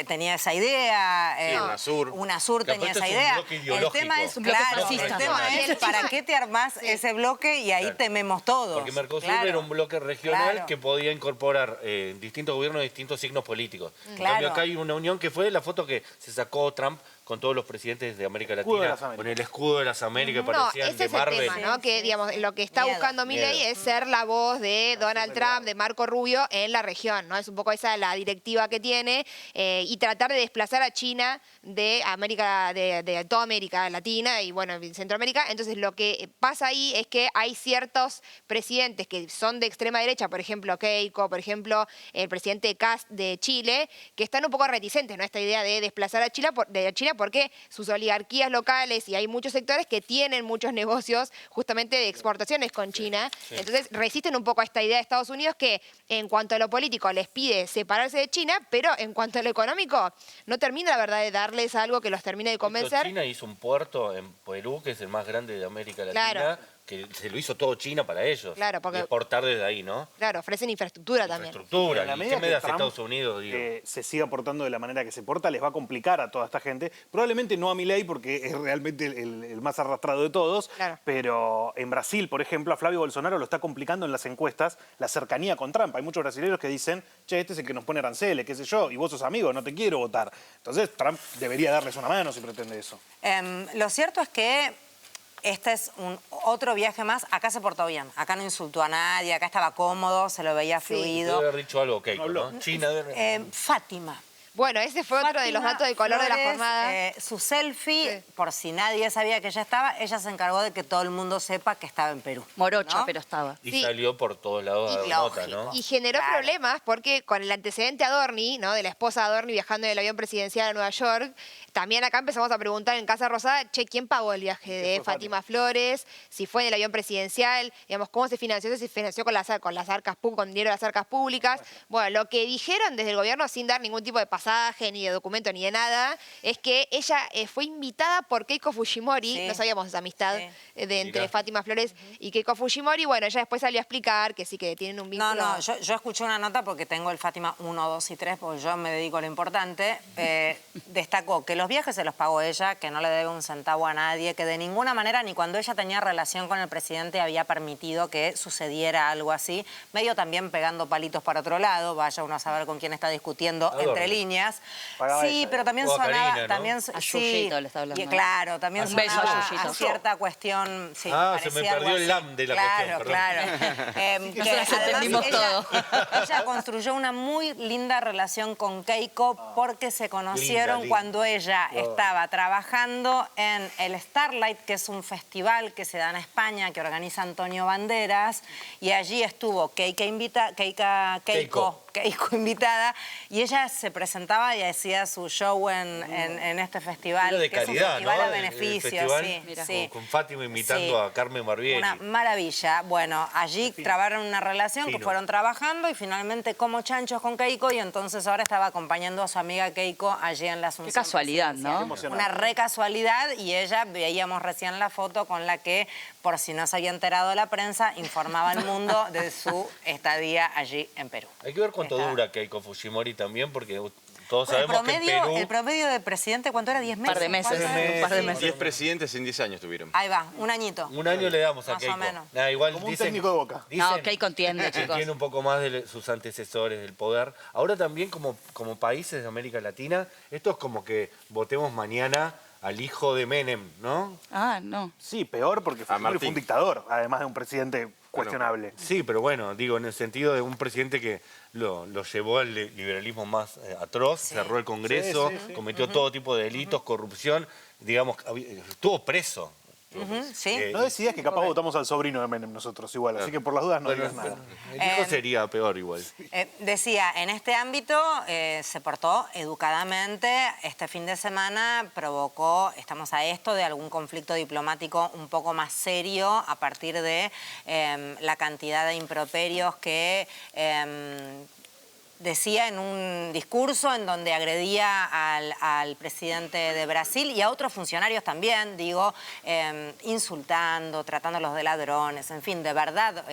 tenía esa idea. UNASUR Que tenía aparte esa es un idea. bloque El ideológico. tema es, Es un bloque claro, fascista. el tema es para qué te armás ese bloque y ahí tememos todos. Porque Mercosur Claro. era un bloque regional Claro. que podía incorporar distintos gobiernos de distintos signos políticos. En Claro. cambio, acá hay una unión que fue la foto que se sacó Trump con todos los presidentes de América Escudo de Latina, las Américas. con el escudo de las Américas, No, parecían ese de es el Marvel. tema, ¿no? Que, digamos, lo que está Miedo. buscando Milei Miedo. es ser la voz de Donald Trump, de Marco Rubio en la región, ¿no? Es un poco esa la directiva que tiene y tratar de desplazar a China de América, de toda América Latina y, bueno, Centroamérica. Entonces, lo que pasa ahí es que hay ciertos presidentes que son de extrema derecha, por ejemplo, Keiko, por ejemplo, el presidente Kast de Chile, que están un poco reticentes, ¿no? Esta idea de desplazar a China, porque sus oligarquías locales y hay muchos sectores que tienen muchos negocios justamente de exportaciones con China. Sí. Entonces resisten un poco a esta idea de Estados Unidos que en cuanto a lo político les pide separarse de China, pero en cuanto a lo económico no termina la verdad de darles algo que los termine de convencer. China hizo un puerto en Perú, que es el más grande de América Latina, Claro. que se lo hizo todo China para ellos. Claro, porque- Y exportar desde ahí, ¿no? Claro, ofrecen infraestructura también. Infraestructura. En la ¿Y medida qué que me das Trump, Estados Unidos? Digo? se siga portando de la manera que se porta, les va a complicar a toda esta gente. Probablemente no a Milei, porque es realmente el más arrastrado de todos, pero en Brasil, por ejemplo, a Flavio Bolsonaro lo está complicando en las encuestas la cercanía con Trump. Hay muchos brasileños que dicen, che, este es el que nos pone aranceles, qué sé yo, y vos sos amigo, no te quiero votar. Entonces Trump debería darles una mano si pretende eso. Lo cierto es que este es otro viaje más. Acá se portó bien. Acá no insultó a nadie. Acá estaba cómodo, se lo veía fluido. Debe haber dicho algo, Keiko, ¿no? China debe... Fátima. Bueno, ese fue otro de los datos de color de la Flores, jornada. Su selfie, por si nadie sabía que ella estaba, ella se encargó de que todo el mundo sepa que estaba en Perú. Morocha, ¿no? pero estaba. Y salió por todos lados a dar nota, ¿no? Y generó problemas porque con el antecedente Adorni, ¿no? De la esposa de Adorni viajando en el avión presidencial a Nueva York, también acá empezamos a preguntar en Casa Rosada, che, ¿quién pagó el viaje de Fátima Flores? Si fue en el avión presidencial, digamos, ¿cómo se financió? Si se financió con las arcas con dinero de las arcas públicas. Bueno, lo que dijeron desde el gobierno sin dar ningún tipo de pasaje, ni de documento, ni de nada, es que ella fue invitada por Keiko Fujimori, no sabíamos esa amistad entre Fátima Flores y Keiko Fujimori. Bueno, ella después salió a explicar que sí, que tienen un vínculo. No, yo escuché una nota porque tengo el Fátima 1, 2 y 3, porque yo me dedico a lo importante. Destacó que los viajes se los pagó ella, que no le debe un centavo a nadie, que de ninguna manera, ni cuando ella tenía relación con el presidente, había permitido que sucediera algo así. Medio también pegando palitos para otro lado, vaya uno a saber con quién está discutiendo entre líneas. Sí, pero también sonaba... Karina, ¿no? también, A Yuyito le está hablando. Y claro, también Un beso sonaba a Yuyito. cierta cuestión... Sí, se me parecía algo perdió el así. lam de la Claro, cuestión, perdón. claro. Que Nosotros entendimos además todo. ella construyó una muy linda relación con Keiko porque se conocieron linda. cuando ella estaba trabajando en el Starlight, que es un festival que se da en España, que organiza Antonio Banderas, y allí estuvo Keiko invitada, y ella se presentaba y hacía su show en este festival, Era de que es caridad, un festival ¿no? a El beneficio, festival sí. Con Fátima imitando Sí. a Carmen Barbieri. Una maravilla. Bueno, allí trabaron una relación que fueron trabajando y finalmente como chanchos con Keiko, y entonces ahora estaba acompañando a su amiga Keiko allí en la Asunción. Qué casualidad, ¿no? presidencial. Una re casualidad, y ella, veíamos recién la foto con la que, por si no se había enterado la prensa, informaba al mundo de su estadía allí en Perú. Hay que ver cuánto dura Keiko Fujimori también, porque todos sabemos que en promedio, Perú... el promedio de presidente, ¿cuánto era? ¿10 meses? Un par de meses. ¿Cuánto era? Un par de meses. 10 presidentes en 10 años tuvieron. Ahí va, un añito. Un año le damos a Más o Keiko. menos. Igual Como un dicen, técnico de Boca. No, Keiko entiende, que chicos. tiene un poco más de sus antecesores del poder. Ahora también como países de América Latina, esto es como que votemos mañana al hijo de Menem, ¿no? Ah, no. Sí, peor porque Fujimori fue un dictador, además de un presidente cuestionable. Sí, pero bueno, digo, en el sentido de un presidente que lo llevó al liberalismo más atroz, cerró el Congreso, cometió todo tipo de delitos, corrupción, digamos, estuvo preso. No decías que capaz votamos al sobrino de Menem nosotros igual, así que por las dudas no digas nada. El hijo sería peor igual. Decía, en este ámbito se portó educadamente. Este fin de semana provocó, estamos a esto de algún conflicto diplomático un poco más serio a partir de la cantidad de improperios que... decía en un discurso en donde agredía al presidente de Brasil y a otros funcionarios también, digo, insultando, tratándolos de ladrones, en fin, de verdad,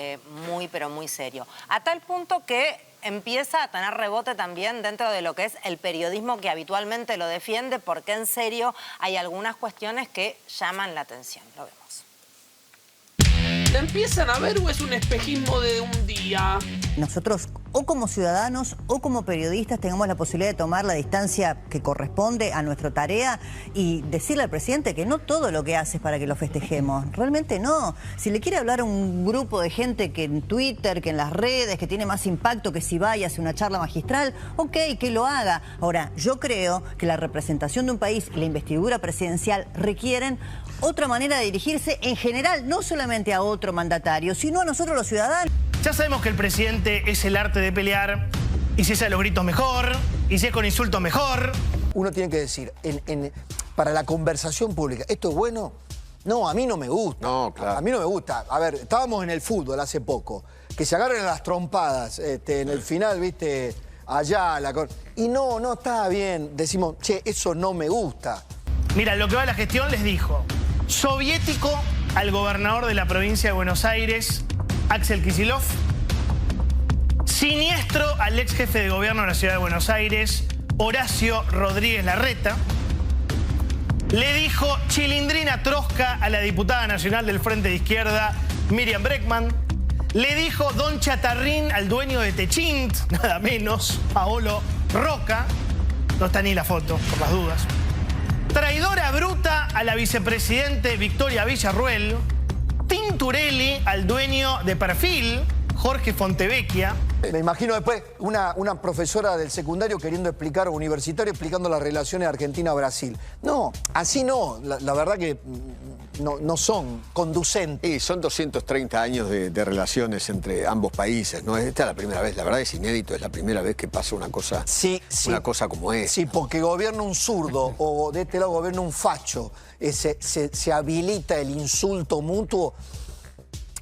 muy, pero muy serio. A tal punto que empieza a tener rebote también dentro de lo que es el periodismo que habitualmente lo defiende, porque en serio hay algunas cuestiones que llaman la atención. Lo vemos. ¿La empiezan a ver o es un espejismo de un día? Nosotros, o como ciudadanos o como periodistas, tengamos la posibilidad de tomar la distancia que corresponde a nuestra tarea y decirle al presidente que no todo lo que hace es para que lo festejemos. Realmente no. Si le quiere hablar a un grupo de gente que en Twitter, que en las redes, que tiene más impacto que si vaya a hacer una charla magistral, ok, que lo haga. Ahora, yo creo que la representación de un país y la investidura presidencial requieren otra manera de dirigirse en general, no solamente a otro mandatario, sino a nosotros los ciudadanos. Ya sabemos que el presidente es el arte de pelear, y si es a los gritos mejor, y si es con insultos mejor. Uno tiene que decir, para la conversación pública, ¿esto es bueno? No, a mí no me gusta. No, claro. A mí no me gusta. A ver, estábamos en el fútbol hace poco, que se agarren a las trompadas en el final, viste, allá, y no está bien. Decimos, che, eso no me gusta. Mira, lo que va a la gestión les dijo, soviético al gobernador de la provincia de Buenos Aires, Axel Kicillof. Siniestro al ex jefe de gobierno de la ciudad de Buenos Aires, Horacio Rodríguez Larreta. Le dijo chilindrina trosca a la diputada nacional del Frente de Izquierda, Miriam Bregman. Le dijo don Chatarrín al dueño de Techint, nada menos, Paolo Roca. No está ni la foto, por las dudas. Traidora bruta a la vicepresidente Victoria Villarruel. Tinturelli al dueño de Perfil, Jorge Fontevecchia. Me imagino después una profesora del secundario queriendo explicar, o universitario, explicando las relaciones Argentina-Brasil. No, así no. La verdad que no son conducentes. Y son 230 años de relaciones entre ambos países, ¿no? Esta es la primera vez, la verdad es inédito, es la primera vez que pasa una cosa, una cosa como esta. Sí, porque gobierna un zurdo o de este lado gobierna un facho, se habilita el insulto mutuo.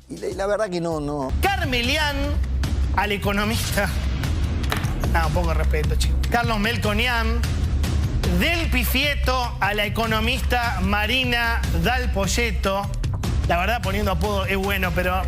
Y la verdad que no. Carmelián al economista. Un poco de respeto, chicos. Carlos Melconian. Del Pifieto a la economista Marina Dal Poyeto. La verdad, poniendo apodo es bueno, pero...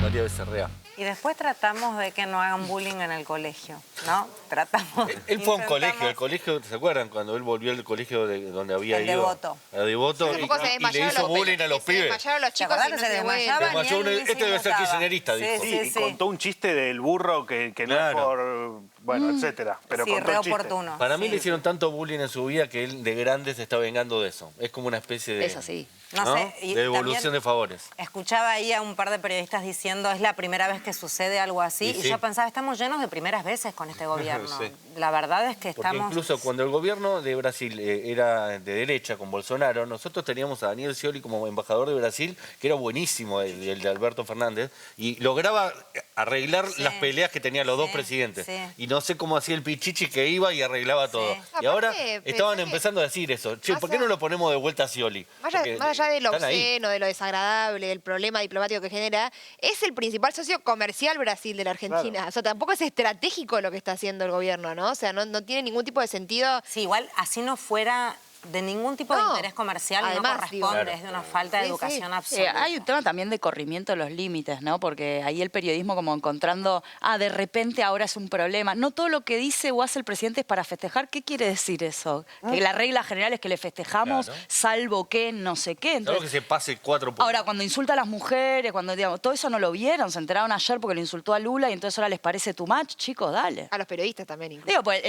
María Becerrea. Y después tratamos de que no hagan bullying en el colegio, ¿no? Tratamos. Él fue a un colegio, el colegio, ¿se acuerdan? Cuando él volvió al colegio donde había ido. Devoto. A Devoto. Sí, Y le hizo bullying a los pibes. Se desmayaron los chicos y no se desmayaban? Este debe ser kirchnerista, dijo. Sí, y contó un chiste del burro que no es por... Bueno, etcétera. Pero sí, contó re el chiste. oportuno. Para mí le hicieron tanto bullying en su vida que él de grande se está vengando de eso. Es como una especie de... Es así. No sé, y de devolución de favores. Escuchaba ahí a un par de periodistas diciendo es la primera vez que sucede algo así. Y yo pensaba, estamos llenos de primeras veces con este gobierno. Sí. La verdad es que Porque estamos... incluso cuando el gobierno de Brasil era de derecha con Bolsonaro, nosotros teníamos a Daniel Scioli como embajador de Brasil, que era buenísimo, el de Alberto Fernández, y lograba arreglar las peleas que tenían los dos presidentes. Y no sé cómo hacía el pichichi que iba y arreglaba todo. Y ahora estaban empezando a decir eso. Che, ¿por qué no lo ponemos de vuelta a Scioli? Más allá de lo obsceno, de lo desagradable, del problema diplomático que genera, es el principal socio comercial Brasil de la Argentina. Claro. O sea, tampoco es estratégico lo que está haciendo el gobierno, ¿no? O sea, no tiene ningún tipo de sentido. Sí, igual así no fuera de ningún tipo de interés comercial, además, no corresponde, es de una falta de educación absoluta. Hay un tema también de corrimiento de los límites, ¿no? Porque ahí el periodismo como encontrando, de repente ahora es un problema. No todo lo que dice o hace el presidente es para festejar. ¿Qué quiere decir eso? Que la regla general es que le festejamos, salvo que no sé qué. Entonces, que se pase 4 puntos. Ahora, cuando insulta a las mujeres, cuando digamos, todo eso no lo vieron, se enteraron ayer porque lo insultó a Lula y entonces ahora les parece too much, chicos, dale. A los periodistas también incluso. Digo, pues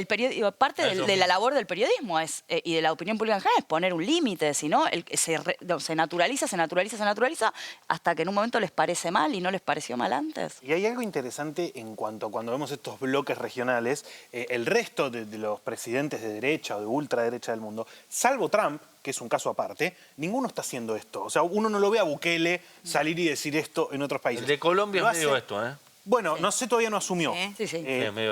parte de la labor del periodismo y de la opinión pública en general es poner un límite, si no, se naturaliza hasta que en un momento les parece mal y no les pareció mal antes. Y hay algo interesante en cuanto a cuando vemos estos bloques regionales, el resto de los presidentes de derecha o de ultraderecha del mundo, salvo Trump, que es un caso aparte, ninguno está haciendo esto. O sea, uno no lo ve a Bukele salir y decir esto en otros países. El de Colombia es medio esto, ¿eh? Bueno, no sé, todavía no asumió.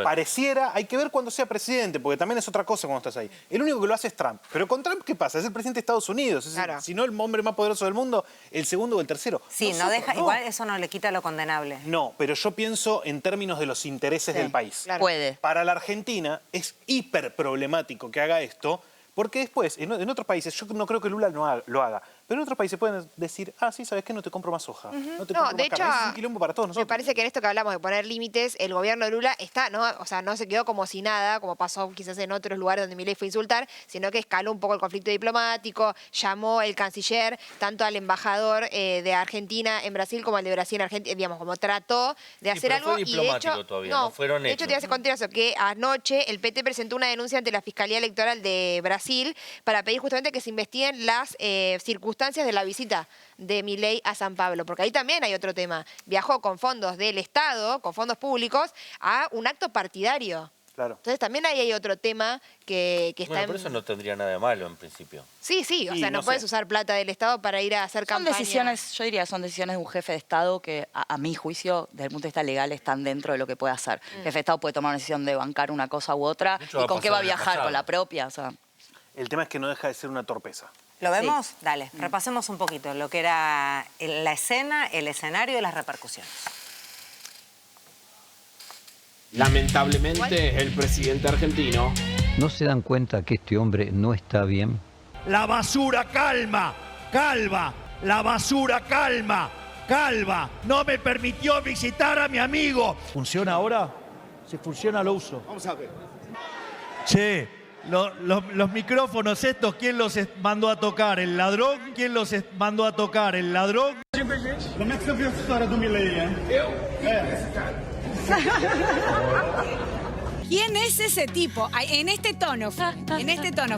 Pareciera, hay que ver cuando sea presidente, porque también es otra cosa cuando estás ahí. El único que lo hace es Trump. Pero con Trump, ¿qué pasa? Es el presidente de Estados Unidos. Es si no el hombre más poderoso del mundo, el segundo o el tercero. Sí, igual eso no le quita lo condenable. No, pero yo pienso en términos de los intereses del país. Claro. Puede. Para la Argentina es hiper problemático que haga esto, porque después, en otros países, yo no creo que Lula lo haga, pero en otros países pueden decir, sí, ¿sabes qué? No te compro más soja. No te compro de más hecho, carne. Es un quilombo para todos nosotros. Me parece que en esto que hablamos de poner límites, el gobierno de Lula está, no se quedó como si nada, como pasó quizás en otros lugares donde Milei fue a insultar, sino que escaló un poco el conflicto diplomático, llamó el canciller tanto al embajador de Argentina en Brasil como al de Brasil en Argentina, digamos, como trató de hacer algo. Fue diplomático todavía, no fueron de hecho, te voy a contar eso, que anoche el PT presentó una denuncia ante la Fiscalía Electoral de Brasil para pedir justamente que se investiguen las circunstancias de la visita de Milei a San Pablo, porque ahí también hay otro tema. Viajó con fondos del Estado, con fondos públicos, a un acto partidario. Claro. Entonces también ahí hay otro tema que está pero eso no tendría nada de malo en principio. Sí, o sea, no puedes usar plata del Estado para ir a hacer campaña. Yo diría, son decisiones de un jefe de Estado que, a mi juicio, desde el punto de vista legal, están dentro de lo que puede hacer. El jefe de Estado puede tomar una decisión de bancar una cosa u otra, y con qué va a viajar, con la propia, o sea. El tema es que no deja de ser una torpeza. ¿Lo vemos? Sí. Dale, repasemos un poquito lo que era la escena, el escenario y las repercusiones. Lamentablemente, el presidente argentino... ¿No se dan cuenta que este hombre no está bien? la basura calma, calva, la basura calma, calva. No me permitió visitar a mi amigo. ¿Funciona ahora? Si funciona lo uso. Vamos a ver. Che, los micrófonos estos, ¿quién los mandó a tocar? ¿El ladrón? ¿Quién los mandó a tocar? ¿El ladrón? Como é que você viu essa história do Milei, hein? ¿Quién es ese tipo? En este tono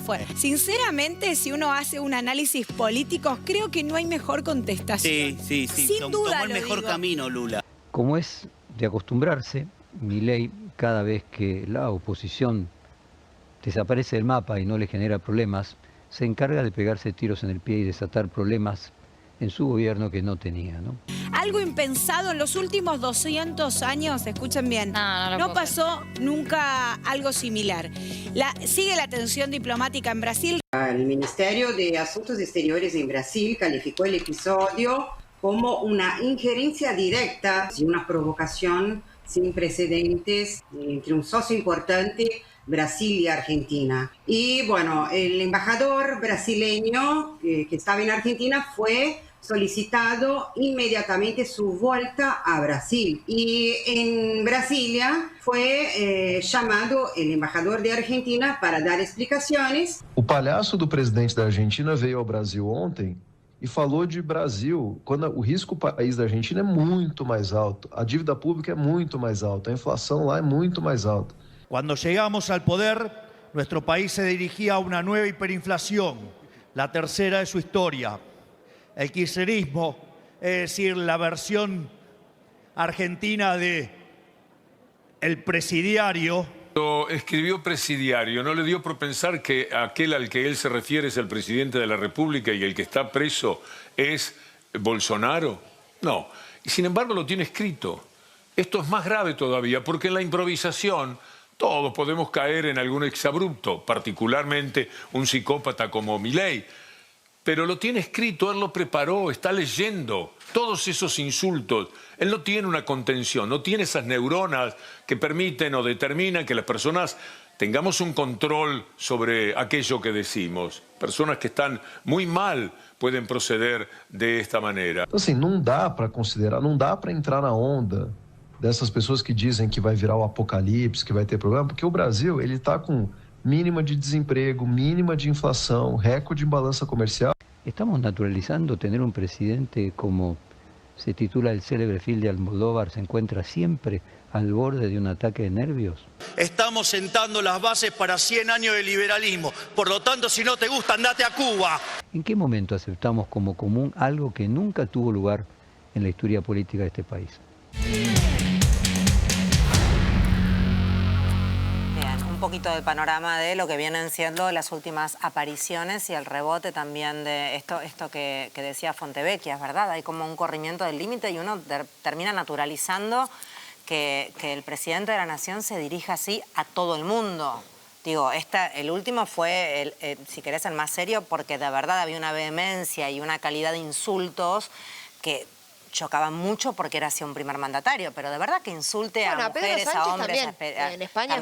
fue. Sinceramente, si uno hace un análisis político, creo que no hay mejor contestación. Sí. Sin duda tomó el mejor digo. camino, Lula. Como es de acostumbrarse, Milei, cada vez que la oposición desaparece del mapa y no le genera problemas, se encarga de pegarse tiros en el pie y desatar problemas en su gobierno que no tenía, ¿no? Algo impensado en los últimos 200 años, escuchen bien, no pasó nunca algo similar. Sigue la tensión diplomática en Brasil. El Ministerio de Asuntos Exteriores en Brasil calificó el episodio como una injerencia directa y una provocación sin precedentes entre un socio importante, Brasil y Argentina. Y bueno, el embajador brasileño que estaba en Argentina fue solicitado inmediatamente su vuelta a Brasil. Y en Brasilia fue llamado el embajador de Argentina para dar explicaciones. O palhaço do presidente da Argentina veio ao Brasil ontem e falou de Brasil, quando o risco país da Argentina é muito mais alto, a dívida pública é muito mais alta, a inflação lá é muito mais alta. Cuando llegamos al poder, nuestro país se dirigía a una nueva hiperinflación, la tercera de su historia. El kirchnerismo, es decir, la versión argentina de el presidiario. Escribió presidiario, ¿no le dio por pensar que aquel al que él se refiere es el presidente de la República y el que está preso es Bolsonaro? No, y sin embargo lo tiene escrito. Esto es más grave todavía porque en la improvisación todos podemos caer en algún exabrupto, particularmente un psicópata como Milei. Pero lo tiene escrito, él lo preparó, está leyendo todos esos insultos. Él no tiene una contención, no tiene esas neuronas que permiten o determinan que las personas tengamos un control sobre aquello que decimos. Personas que están muy mal pueden proceder de esta manera. Então, assim, não dá para considerar, não dá para entrar na onda dessas pessoas que dizem que vai virar o apocalipse, que vai ter problema, porque o Brasil, ele está com mínima de desemprego, mínima de inflação, recorde em balança comercial. Estamos naturalizando tener un presidente como se titula el célebre film de Almodóvar, se encuentra siempre al borde de un ataque de nervios. Estamos sentando las bases para 100 años de liberalismo. Por lo tanto, si no te gusta, andate a Cuba. ¿En qué momento aceptamos como común algo que nunca tuvo lugar en la historia política de este país? Un poquito del panorama de lo que vienen siendo las últimas apariciones y el rebote también de esto que decía Fontevecchia, ¿verdad? Hay como un corrimiento del límite y uno termina naturalizando que el presidente de la nación se dirija así a todo el mundo. Digo, el último fue, si querés, el más serio, porque de verdad había una vehemencia y una calidad de insultos que chocaban mucho porque era hacia un primer mandatario, pero de verdad que insulte a mujeres, a hombres, en España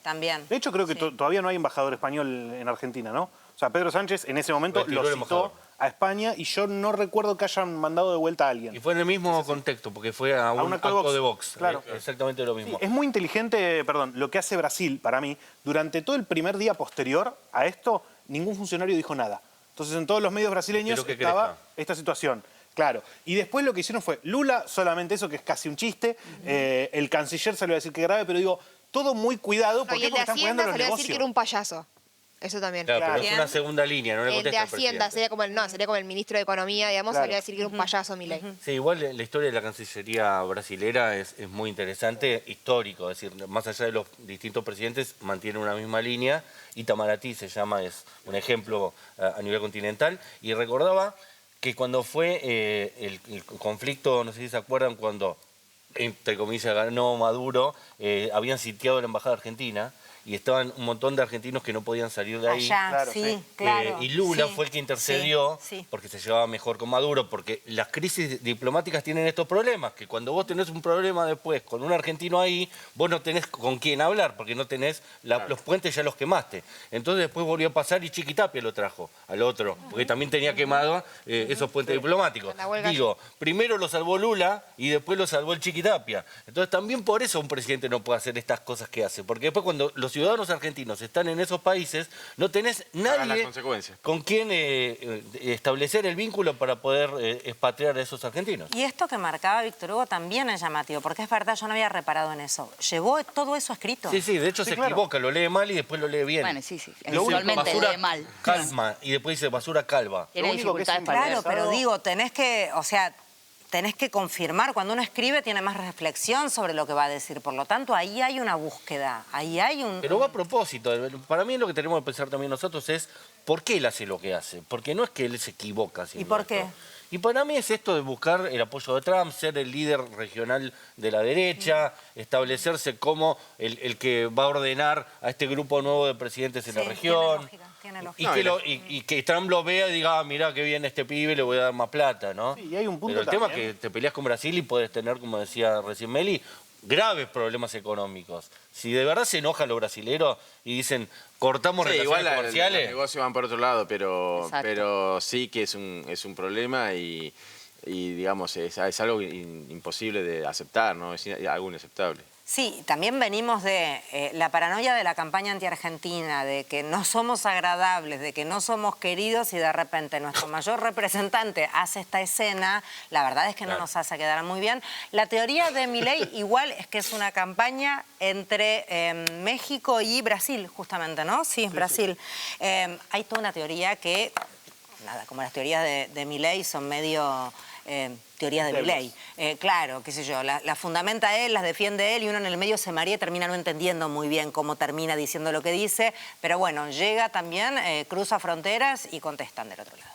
también. De hecho, creo que todavía no hay embajador español en Argentina, ¿no? O sea, Pedro Sánchez en ese momento lo citó a España y yo no recuerdo que hayan mandado de vuelta a alguien. Y fue en el mismo contexto, porque fue a un acto de Vox. Claro. Exactamente lo mismo. Sí, es muy inteligente, lo que hace Brasil, para mí. Durante todo el primer día posterior a esto, ningún funcionario dijo nada. Entonces, en todos los medios brasileños estaba esta situación. Claro. Y después lo que hicieron fue Lula, solamente eso, que es casi un chiste. El canciller salió a decir que grave, pero digo, todo muy cuidado porque y el de están cuidando Hacienda los salió a negocios. decir que era un payaso. Eso también. Claro, pero es una segunda línea, no le El de contesta al Hacienda presidente. sería como el ministro de Economía, digamos, salió a decir que era un payaso Milei. Sí, igual la historia de la Cancillería brasilera es muy interesante, histórico, es decir, más allá de los distintos presidentes, mantienen una misma línea. Itamaraty se llama, es un ejemplo a nivel continental, y recordaba que cuando fue el conflicto, no sé si se acuerdan, cuando entre comillas, ganó Maduro, habían sitiado la embajada argentina. Y estaban un montón de argentinos que no podían salir de ahí. Allá, claro, claro. Y Lula Sí, fue el que intercedió porque se llevaba mejor con Maduro, porque las crisis diplomáticas tienen estos problemas, que cuando vos tenés un problema después con un argentino ahí, vos no tenés con quién hablar, porque no tenés los puentes, ya los quemaste. Entonces después volvió a pasar y Chiquitapia lo trajo al otro, porque también tenía quemado esos puentes diplomáticos. Digo, primero lo salvó Lula y después lo salvó el Chiquitapia. Entonces también por eso un presidente no puede hacer estas cosas que hace, porque después cuando los ciudadanos argentinos están en esos países, no tenés nadie con quien establecer el vínculo para poder expatriar a esos argentinos. Y esto que marcaba Víctor Hugo también es llamativo, porque es verdad, yo no había reparado en eso. ¿Llevó todo eso escrito? Sí, de hecho se equivoca, lo lee mal y después lo lee bien. Bueno, sí, Usualmente lee mal. Calma, y después dice basura calva. Tiene dificultades para Claro, pero digo, tenés que confirmar, cuando uno escribe tiene más reflexión sobre lo que va a decir, por lo tanto ahí hay una búsqueda, ahí hay un... Pero va a propósito, para mí lo que tenemos que pensar también nosotros es por qué él hace lo que hace, porque no es que él se equivoca. ¿Y por qué? Y para mí es esto de buscar el apoyo de Trump, ser el líder regional de la derecha, establecerse como el que va a ordenar a este grupo nuevo de presidentes en la región. Y que Trump lo vea y diga, mirá qué bien este pibe, le voy a dar más plata, ¿no? Sí, y hay un punto Pero el tema es también. que te peleas con Brasil y puedes tener, como decía recién Meli, graves problemas económicos. Si de verdad se enojan los brasileros y dicen, cortamos relaciones comerciales... Los negocios van por otro lado, pero sí que es un problema y digamos, es algo imposible de aceptar, ¿no? Es algo inaceptable. Sí, también venimos de la paranoia de la campaña anti-argentina, de que no somos agradables, de que no somos queridos y de repente nuestro mayor representante hace esta escena, la verdad es que no nos hace quedar muy bien. La teoría de Milei igual es que es una campaña entre México y Brasil, justamente, ¿no? Sí, Brasil. Hay toda una teoría que, nada, como las teorías de Milei son medio... teorías de Milei. Claro, qué sé yo, las fundamenta él, las defiende él y uno en el medio se marea y termina no entendiendo muy bien cómo termina diciendo lo que dice, pero bueno, llega también, cruza fronteras y contestan del otro lado.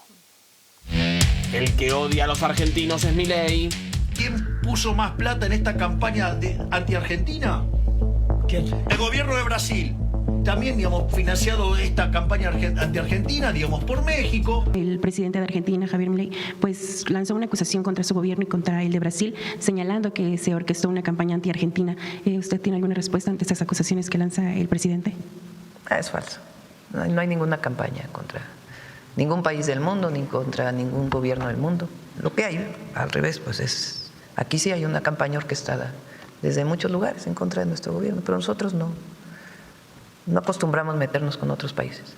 El que odia a los argentinos es Milei. ¿Quién puso más plata en esta campaña anti-argentina? ¿Quién? El gobierno de Brasil. También, digamos, financiado esta campaña anti-argentina, digamos, por México. El presidente de Argentina, Javier Milei, pues lanzó una acusación contra su gobierno y contra el de Brasil, señalando que se orquestó una campaña anti-argentina. ¿Usted tiene alguna respuesta ante estas acusaciones que lanza el presidente? Es falso. No hay ninguna campaña contra ningún país del mundo, ni contra ningún gobierno del mundo. Lo que hay, al revés, pues es... Aquí sí hay una campaña orquestada desde muchos lugares en contra de nuestro gobierno, pero nosotros no acostumbramos meternos con otros países.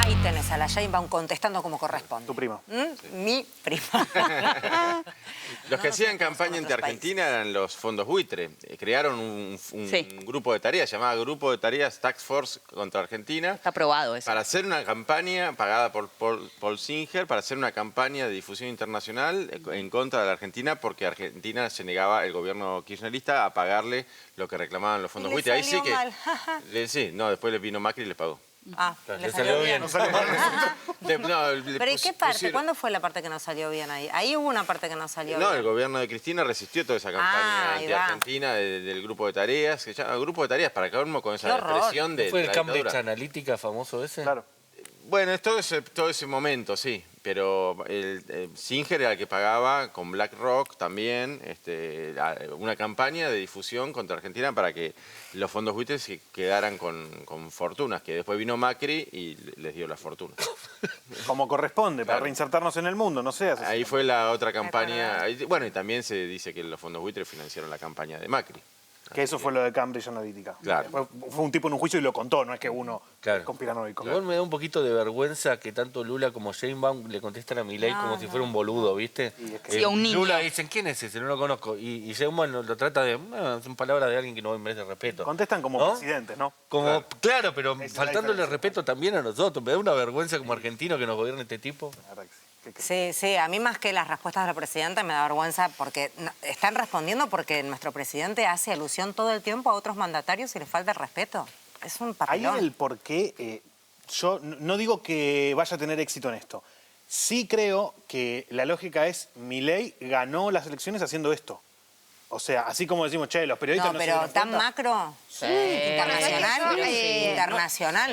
Ahí tenés a la Sheinbaum contestando como corresponde. Tu prima. Mi prima. Los que hacían campaña anti-Argentina eran los fondos buitre. Crearon un grupo de tareas, llamado Grupo de Tareas Task Force contra Argentina. Está aprobado eso. Para hacer una campaña pagada por Paul Singer, para hacer una campaña de difusión internacional en contra de la Argentina, porque Argentina se negaba, el gobierno kirchnerista, a pagarle lo que reclamaban los fondos buitre. Ahí sí que... después le vino Macri y les pagó. Le salió bien. Pero ¿y qué parte? ¿Cuándo fue la parte que no salió bien ahí? Ahí hubo una parte que no salió bien. No, el gobierno de Cristina resistió toda esa campaña anti-argentina del grupo de tareas, que se llama Grupo de Tareas, para colmo con esa presión de ¿Fue el la Cambridge dictadura. Analytica famoso ese? Claro. Bueno, es todo ese momento, sí. Pero Singer era el que pagaba con BlackRock también una campaña de difusión contra Argentina para que los fondos buitres se quedaran con fortunas, que después vino Macri y les dio la fortuna. Como corresponde, para reinsertarnos en el mundo, no sé. Ahí fue la otra campaña. Bueno, y también se dice que los fondos buitres financiaron la campaña de Macri. Que eso fue lo de Cambridge Analytica. Claro. Fue un tipo en un juicio y lo contó, no es que uno conspiranoico. Igual me da un poquito de vergüenza que tanto Lula como Sheinbaum le contestan a Milei como si fuera un boludo, ¿viste? Sí, un niño. Lula dicen, ¿quién es ese? No lo conozco. Y Sheinbaum lo trata de... son palabras de alguien que no merece respeto. Contestan como presidentes, ¿no? Claro, pero faltándole respeto también a nosotros. Me da una vergüenza como argentino que nos gobierne este tipo. Sí, a mí más que las respuestas de la presidenta me da vergüenza porque están respondiendo porque nuestro presidente hace alusión todo el tiempo a otros mandatarios y le falta el respeto. Es un papelón. Ahí el por qué, yo no digo que vaya a tener éxito en esto, Sí creo que la lógica es, Milei ganó las elecciones haciendo esto. O sea, así como decimos, che, los periodistas no se dieron pero tan cuenta. macro, Sí. internacional,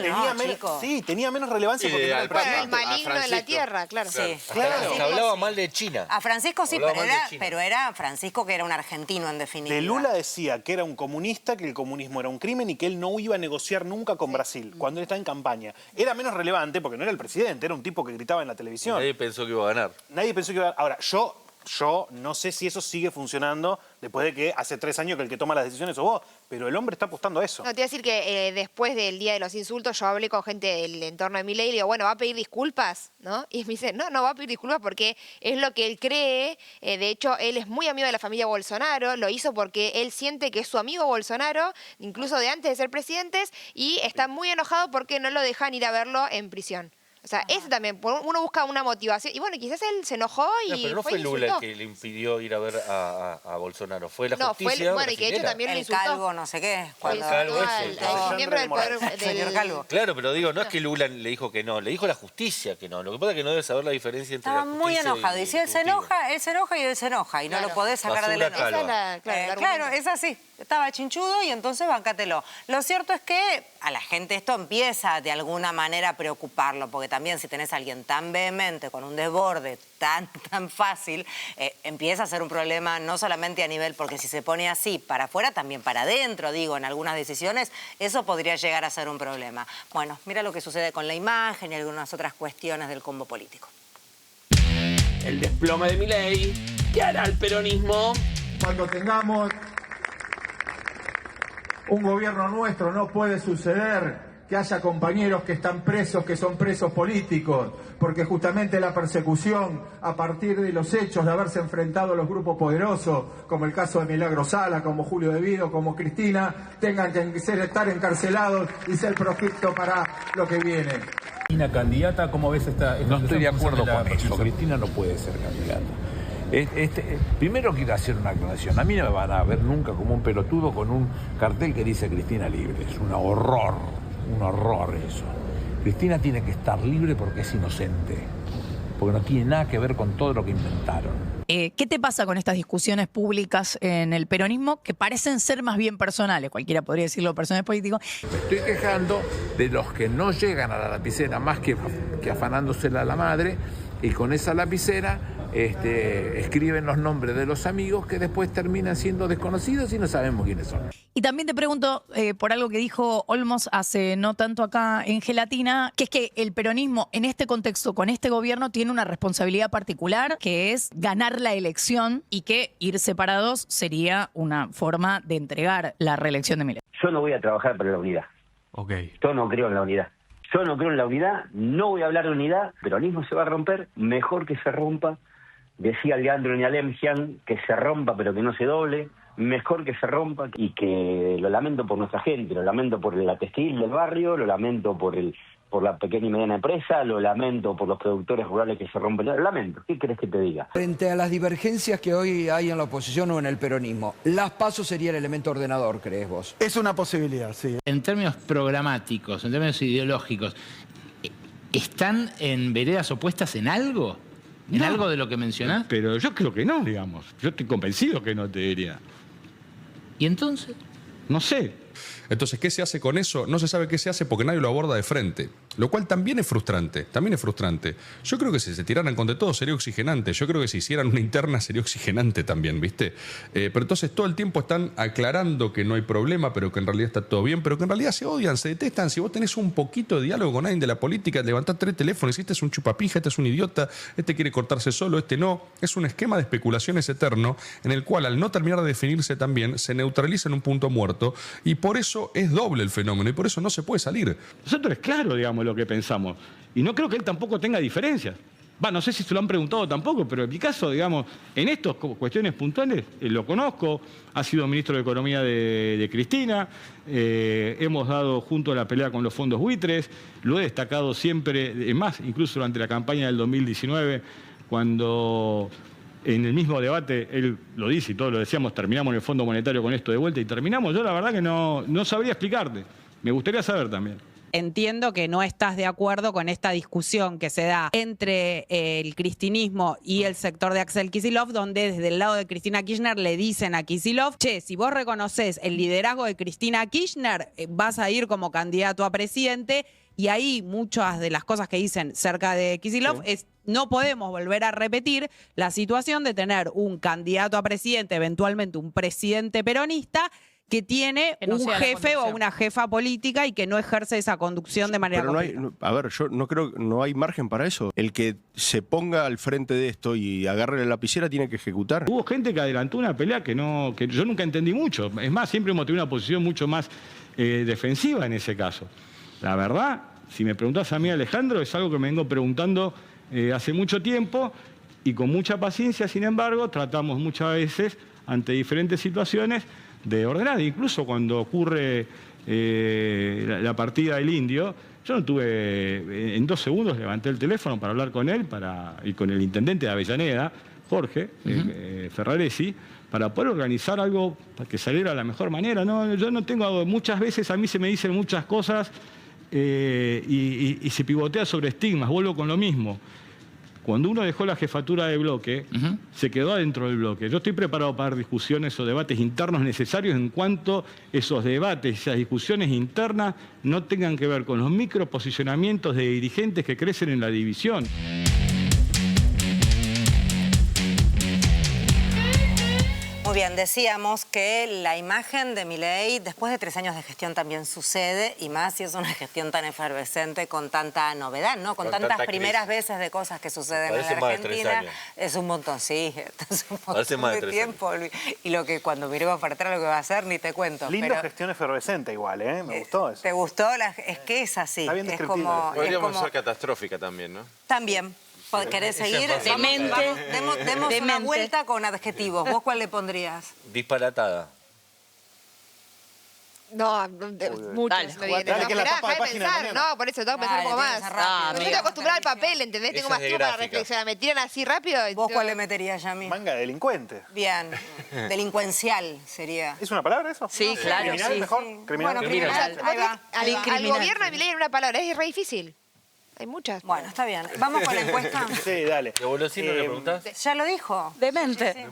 ¿no, chicos? Sí, tenía menos relevancia porque no era el presidente. El maligno de la tierra, claro. Sí. Claro. Se hablaba mal de China. A Francisco sí, Hablaba pero mal de China. era Francisco que era un argentino en definitiva. De Lula decía que era un comunista, que el comunismo era un crimen y que él no iba a negociar nunca con Brasil cuando él estaba en campaña. Era menos relevante porque no era el presidente, era un tipo que gritaba en la televisión. Nadie pensó que iba a ganar. Nadie pensó que iba a... Ahora, yo no sé si eso sigue funcionando después de que hace 3 años que el que toma las decisiones sos vos, pero el hombre está apostando a eso. No, te iba a decir que después del Día de los Insultos yo hablé con gente del entorno de Milei y le digo, bueno, ¿va a pedir disculpas? ¿No? Y me dice, no va a pedir disculpas porque es lo que él cree. De hecho, él es muy amigo de la familia Bolsonaro, lo hizo porque él siente que es su amigo Bolsonaro, incluso de antes de ser presidentes, y está muy enojado porque no lo dejan ir a verlo en prisión. O sea, ese también, uno busca una motivación. Y bueno, quizás él se enojó y pero no fue Lula el que le impidió ir a ver a Bolsonaro, fue la justicia bueno, y que de hecho también lo insultó. Calvo, no sé qué. El Calvo ese. Miembro del poder señor Calvo. Claro, pero digo, no es que Lula le dijo que no, le dijo a la justicia que no. Lo que pasa es que no debe saber la diferencia entre Estaba la justicia muy enojado. Y si él se enoja y él se enoja. Y no lo podés sacar del enojo. Claro, es así. Estaba chinchudo y entonces bancátelo. Lo cierto es que a la gente esto empieza de alguna manera a preocuparlo, porque también si tenés a alguien tan vehemente, con un desborde tan fácil, empieza a ser un problema no solamente a nivel, porque si se pone así para afuera, también para adentro, digo, en algunas decisiones, eso podría llegar a ser un problema. Bueno, mira lo que sucede con la imagen y algunas otras cuestiones del combo político. El desplome de Milei. ¿Qué hará el peronismo? Cuando tengamos un gobierno nuestro no puede suceder que haya compañeros que están presos, que son presos políticos, porque justamente la persecución a partir de los hechos de haberse enfrentado a los grupos poderosos, como el caso de Milagro Sala, como Julio De Vido, como Cristina, tengan que estar encarcelados y ser proscriptos para lo que viene. Cristina candidata, ¿cómo ves esta No estoy de acuerdo con eso. Cristina no puede ser candidata. Primero quiero hacer una aclaración. A mí no me van a ver nunca como un pelotudo con un cartel que dice Cristina libre. Es un horror eso. Cristina tiene que estar libre porque es inocente, porque no tiene nada que ver con todo lo que inventaron. ¿Qué te pasa con estas discusiones públicas en el peronismo que parecen ser más bien personales? Cualquiera podría decirlo, personajes políticos. Me estoy quejando de los que no llegan a la lapicera más que afanándosela a la madre, y con esa lapicera escriben los nombres de los amigos que después terminan siendo desconocidos y no sabemos quiénes son. Y también te pregunto por algo que dijo Olmos hace no tanto acá en Gelatina, que es que el peronismo en este contexto, con este gobierno, tiene una responsabilidad particular, que es ganar la elección, y que ir separados sería una forma de entregar la reelección de Milei. Yo no voy a trabajar para la unidad. Yo no creo en la unidad. Yo no creo en la unidad, no voy a hablar de unidad. El peronismo se va a romper, mejor que se rompa. Decía Leandro Nialemgian que se rompa pero que no se doble. Mejor que se rompa, y que lo lamento por nuestra gente, lo lamento por la textil del barrio, lo lamento por la pequeña y mediana empresa, lo lamento por los productores rurales que se rompen. Lo lamento. ¿Qué querés que te diga? Frente a las divergencias que hoy hay en la oposición o en el peronismo, ¿las PASO sería el elemento ordenador, crees vos? Es una posibilidad, sí. En términos programáticos, en términos ideológicos, ¿están en veredas opuestas en algo? ¿En algo de lo que mencionás? Pero yo creo que no, digamos. Yo estoy convencido que no, te diría. ¿Y entonces? No sé. Entonces, ¿qué se hace con eso? No se sabe qué se hace porque nadie lo aborda de frente. Lo cual también es frustrante, Yo creo que si se tiraran contra todo sería oxigenante. Yo creo que si hicieran una interna sería oxigenante también, ¿viste? Pero entonces todo el tiempo están aclarando que no hay problema, pero que en realidad está todo bien, pero que en realidad se odian, se detestan. Si vos tenés un poquito de diálogo con alguien de la política, levantás 3 teléfonos, este es un chupapija, este es un idiota, este quiere cortarse solo, este no. Es un esquema de especulaciones eterno en el cual, al no terminar de definirse también, se neutraliza en un punto muerto, y por eso es doble el fenómeno, y por eso no se puede salir. Nosotros es claro, digamos, lo que pensamos. Y no creo que él tampoco tenga diferencias. No sé si se lo han preguntado tampoco, pero en mi caso, digamos, en estas cuestiones puntuales, lo conozco, ha sido ministro de Economía de Cristina, hemos dado junto a la pelea con los fondos buitres, lo he destacado siempre, más, incluso durante la campaña del 2019, cuando en el mismo debate, él lo dice y todos lo decíamos, terminamos en el Fondo Monetario con esto de vuelta y terminamos. Yo la verdad que no sabría explicarte. Me gustaría saber también. entiendo que no estás de acuerdo con esta discusión que se da entre el cristinismo y el sector de Axel Kicillof, donde desde el lado de Cristina Kirchner le dicen a Kicillof, che, si vos reconoces el liderazgo de Cristina Kirchner, vas a ir como candidato a presidente. Y ahí muchas de las cosas que dicen cerca de Kicillof es no podemos volver a repetir la situación de tener un candidato a presidente, eventualmente un presidente peronista, que tiene Que no un sea la jefe o conducción. una jefa política y que no ejerce esa conducción de manera Pero no hay, completa. a ver, yo no creo, no hay margen para eso. El que se ponga al frente de esto y agarre la lapicera tiene que ejecutar. Hubo gente que adelantó una pelea que yo nunca entendí mucho. Es más, siempre hemos tenido una posición mucho más defensiva en ese caso. La verdad, si me preguntás a mí, Alejandro, es algo que me vengo preguntando hace mucho tiempo y con mucha paciencia, sin embargo, tratamos muchas veces, ante diferentes situaciones, de ordenar. Incluso cuando ocurre la partida del Indio, yo no tuve, en 2 segundos levanté el teléfono para hablar con él y con el intendente de Avellaneda, Jorge Ferraresi, para poder organizar algo para que saliera de la mejor manera. No, yo no tengo, muchas veces a mí se me dicen muchas cosas y se pivotea sobre estigmas, vuelvo con lo mismo. Cuando uno dejó la jefatura de bloque, se quedó adentro del bloque. Yo estoy preparado para dar discusiones o debates internos necesarios en cuanto esos debates, esas discusiones internas no tengan que ver con los microposicionamientos de dirigentes que crecen en la división. Muy bien, decíamos que la imagen de Milei después de 3 años de gestión también sucede, y más si es una gestión tan efervescente con tanta novedad, ¿no? Con tantas primeras veces de cosas que suceden en la Parece más de 3 Argentina. años. Es un montón, sí. Es un Parece montón más de de 3 tiempo. Y lo que cuando miremos para atrás lo que va a hacer, ni te cuento. Linda pero, gestión efervescente igual, ¿eh? Me gustó eso. ¿te gustó? Es que es así. Está bien Es descriptivo. como, Podríamos ser catastrófica también, ¿no? También. ¿Querés seguir? Demente. Demos una Demente. vuelta con adjetivos. ¿Vos cuál le pondrías? Disparatada. No, muchos Dale, me vienen. dale, que es la Esperá, tapa de dejá de página pensar. mañana. No, por eso tengo que pensar un poco Dale, más. piensa rápido, Yo estoy amiga. acostumbrada al papel, ¿entendés? Esa Tengo más es de tiempo para gráfica. reflexionar. Me tiran así rápido. y ¿Vos yo- cuál le meterías, Yami? Manga de delincuente. Bien. Delincuencial sería. ¿Es una palabra eso? Sí, No, claro, ¿Criminal sí. mejor? Sí. ¿Criminal? Bueno, O sea, criminal. Ahí va. al, al gobierno de Milei en una palabra, es re difícil. Hay muchas. Bueno, está bien. ¿Vamos con la encuesta? Sí, dale. ¿De Bolosino le preguntás? Ya lo dijo. Demente.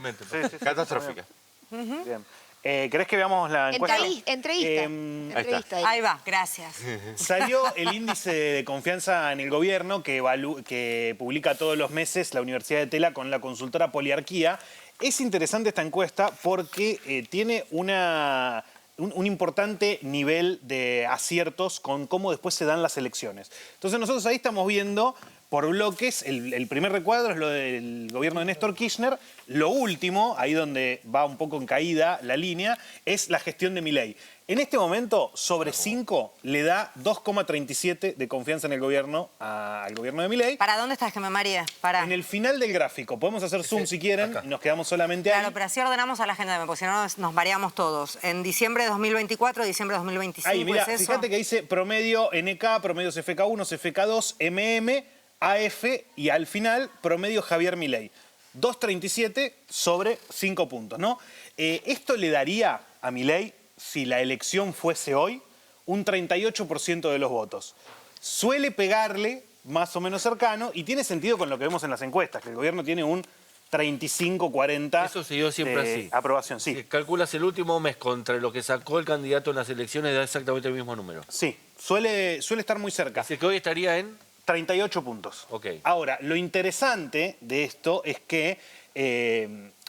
Catastrófica. Bien. ¿Querés que veamos la encuesta? Entrevista. Entrevista Ahí va, gracias. Salió el índice de confianza en el gobierno que publica todos los meses la Universidad de Tela con la consultora Poliarquía. Es interesante esta encuesta porque tiene un importante nivel de aciertos con cómo después se dan las elecciones. Entonces nosotros ahí estamos viendo por bloques, el primer recuadro es lo del gobierno de Néstor Kirchner, lo último, ahí donde va un poco en caída la línea, es la gestión de Milei. En este momento, sobre 5 le da 2,37 de confianza en el gobierno al gobierno de Milei. ¿Para dónde estás, que me mareé? Para. En el final del gráfico, podemos hacer zoom si quieren, y nos quedamos solamente ahí. Claro, pero así ordenamos a la agenda, porque si no nos mareamos todos. En diciembre de 2024, diciembre de 2025, Ahí, mira, ¿es eso? fíjate que dice promedio NK, promedio CFK1, CFK2, MM, AF y al final promedio Javier Milei. 2,37 sobre 5 puntos, ¿no? Esto le daría a Milei, si la elección fuese hoy, un 38% de los votos. Suele pegarle más o menos cercano y tiene sentido con lo que vemos en las encuestas, que el gobierno tiene un 35-40 Eso se dio siempre así. aprobación, sí. Si calculas el último mes contra lo que sacó el candidato en las elecciones, da exactamente el mismo número. Sí, suele estar muy cerca. Así que hoy estaría en 38 puntos. Ok. Ahora, lo interesante de esto es que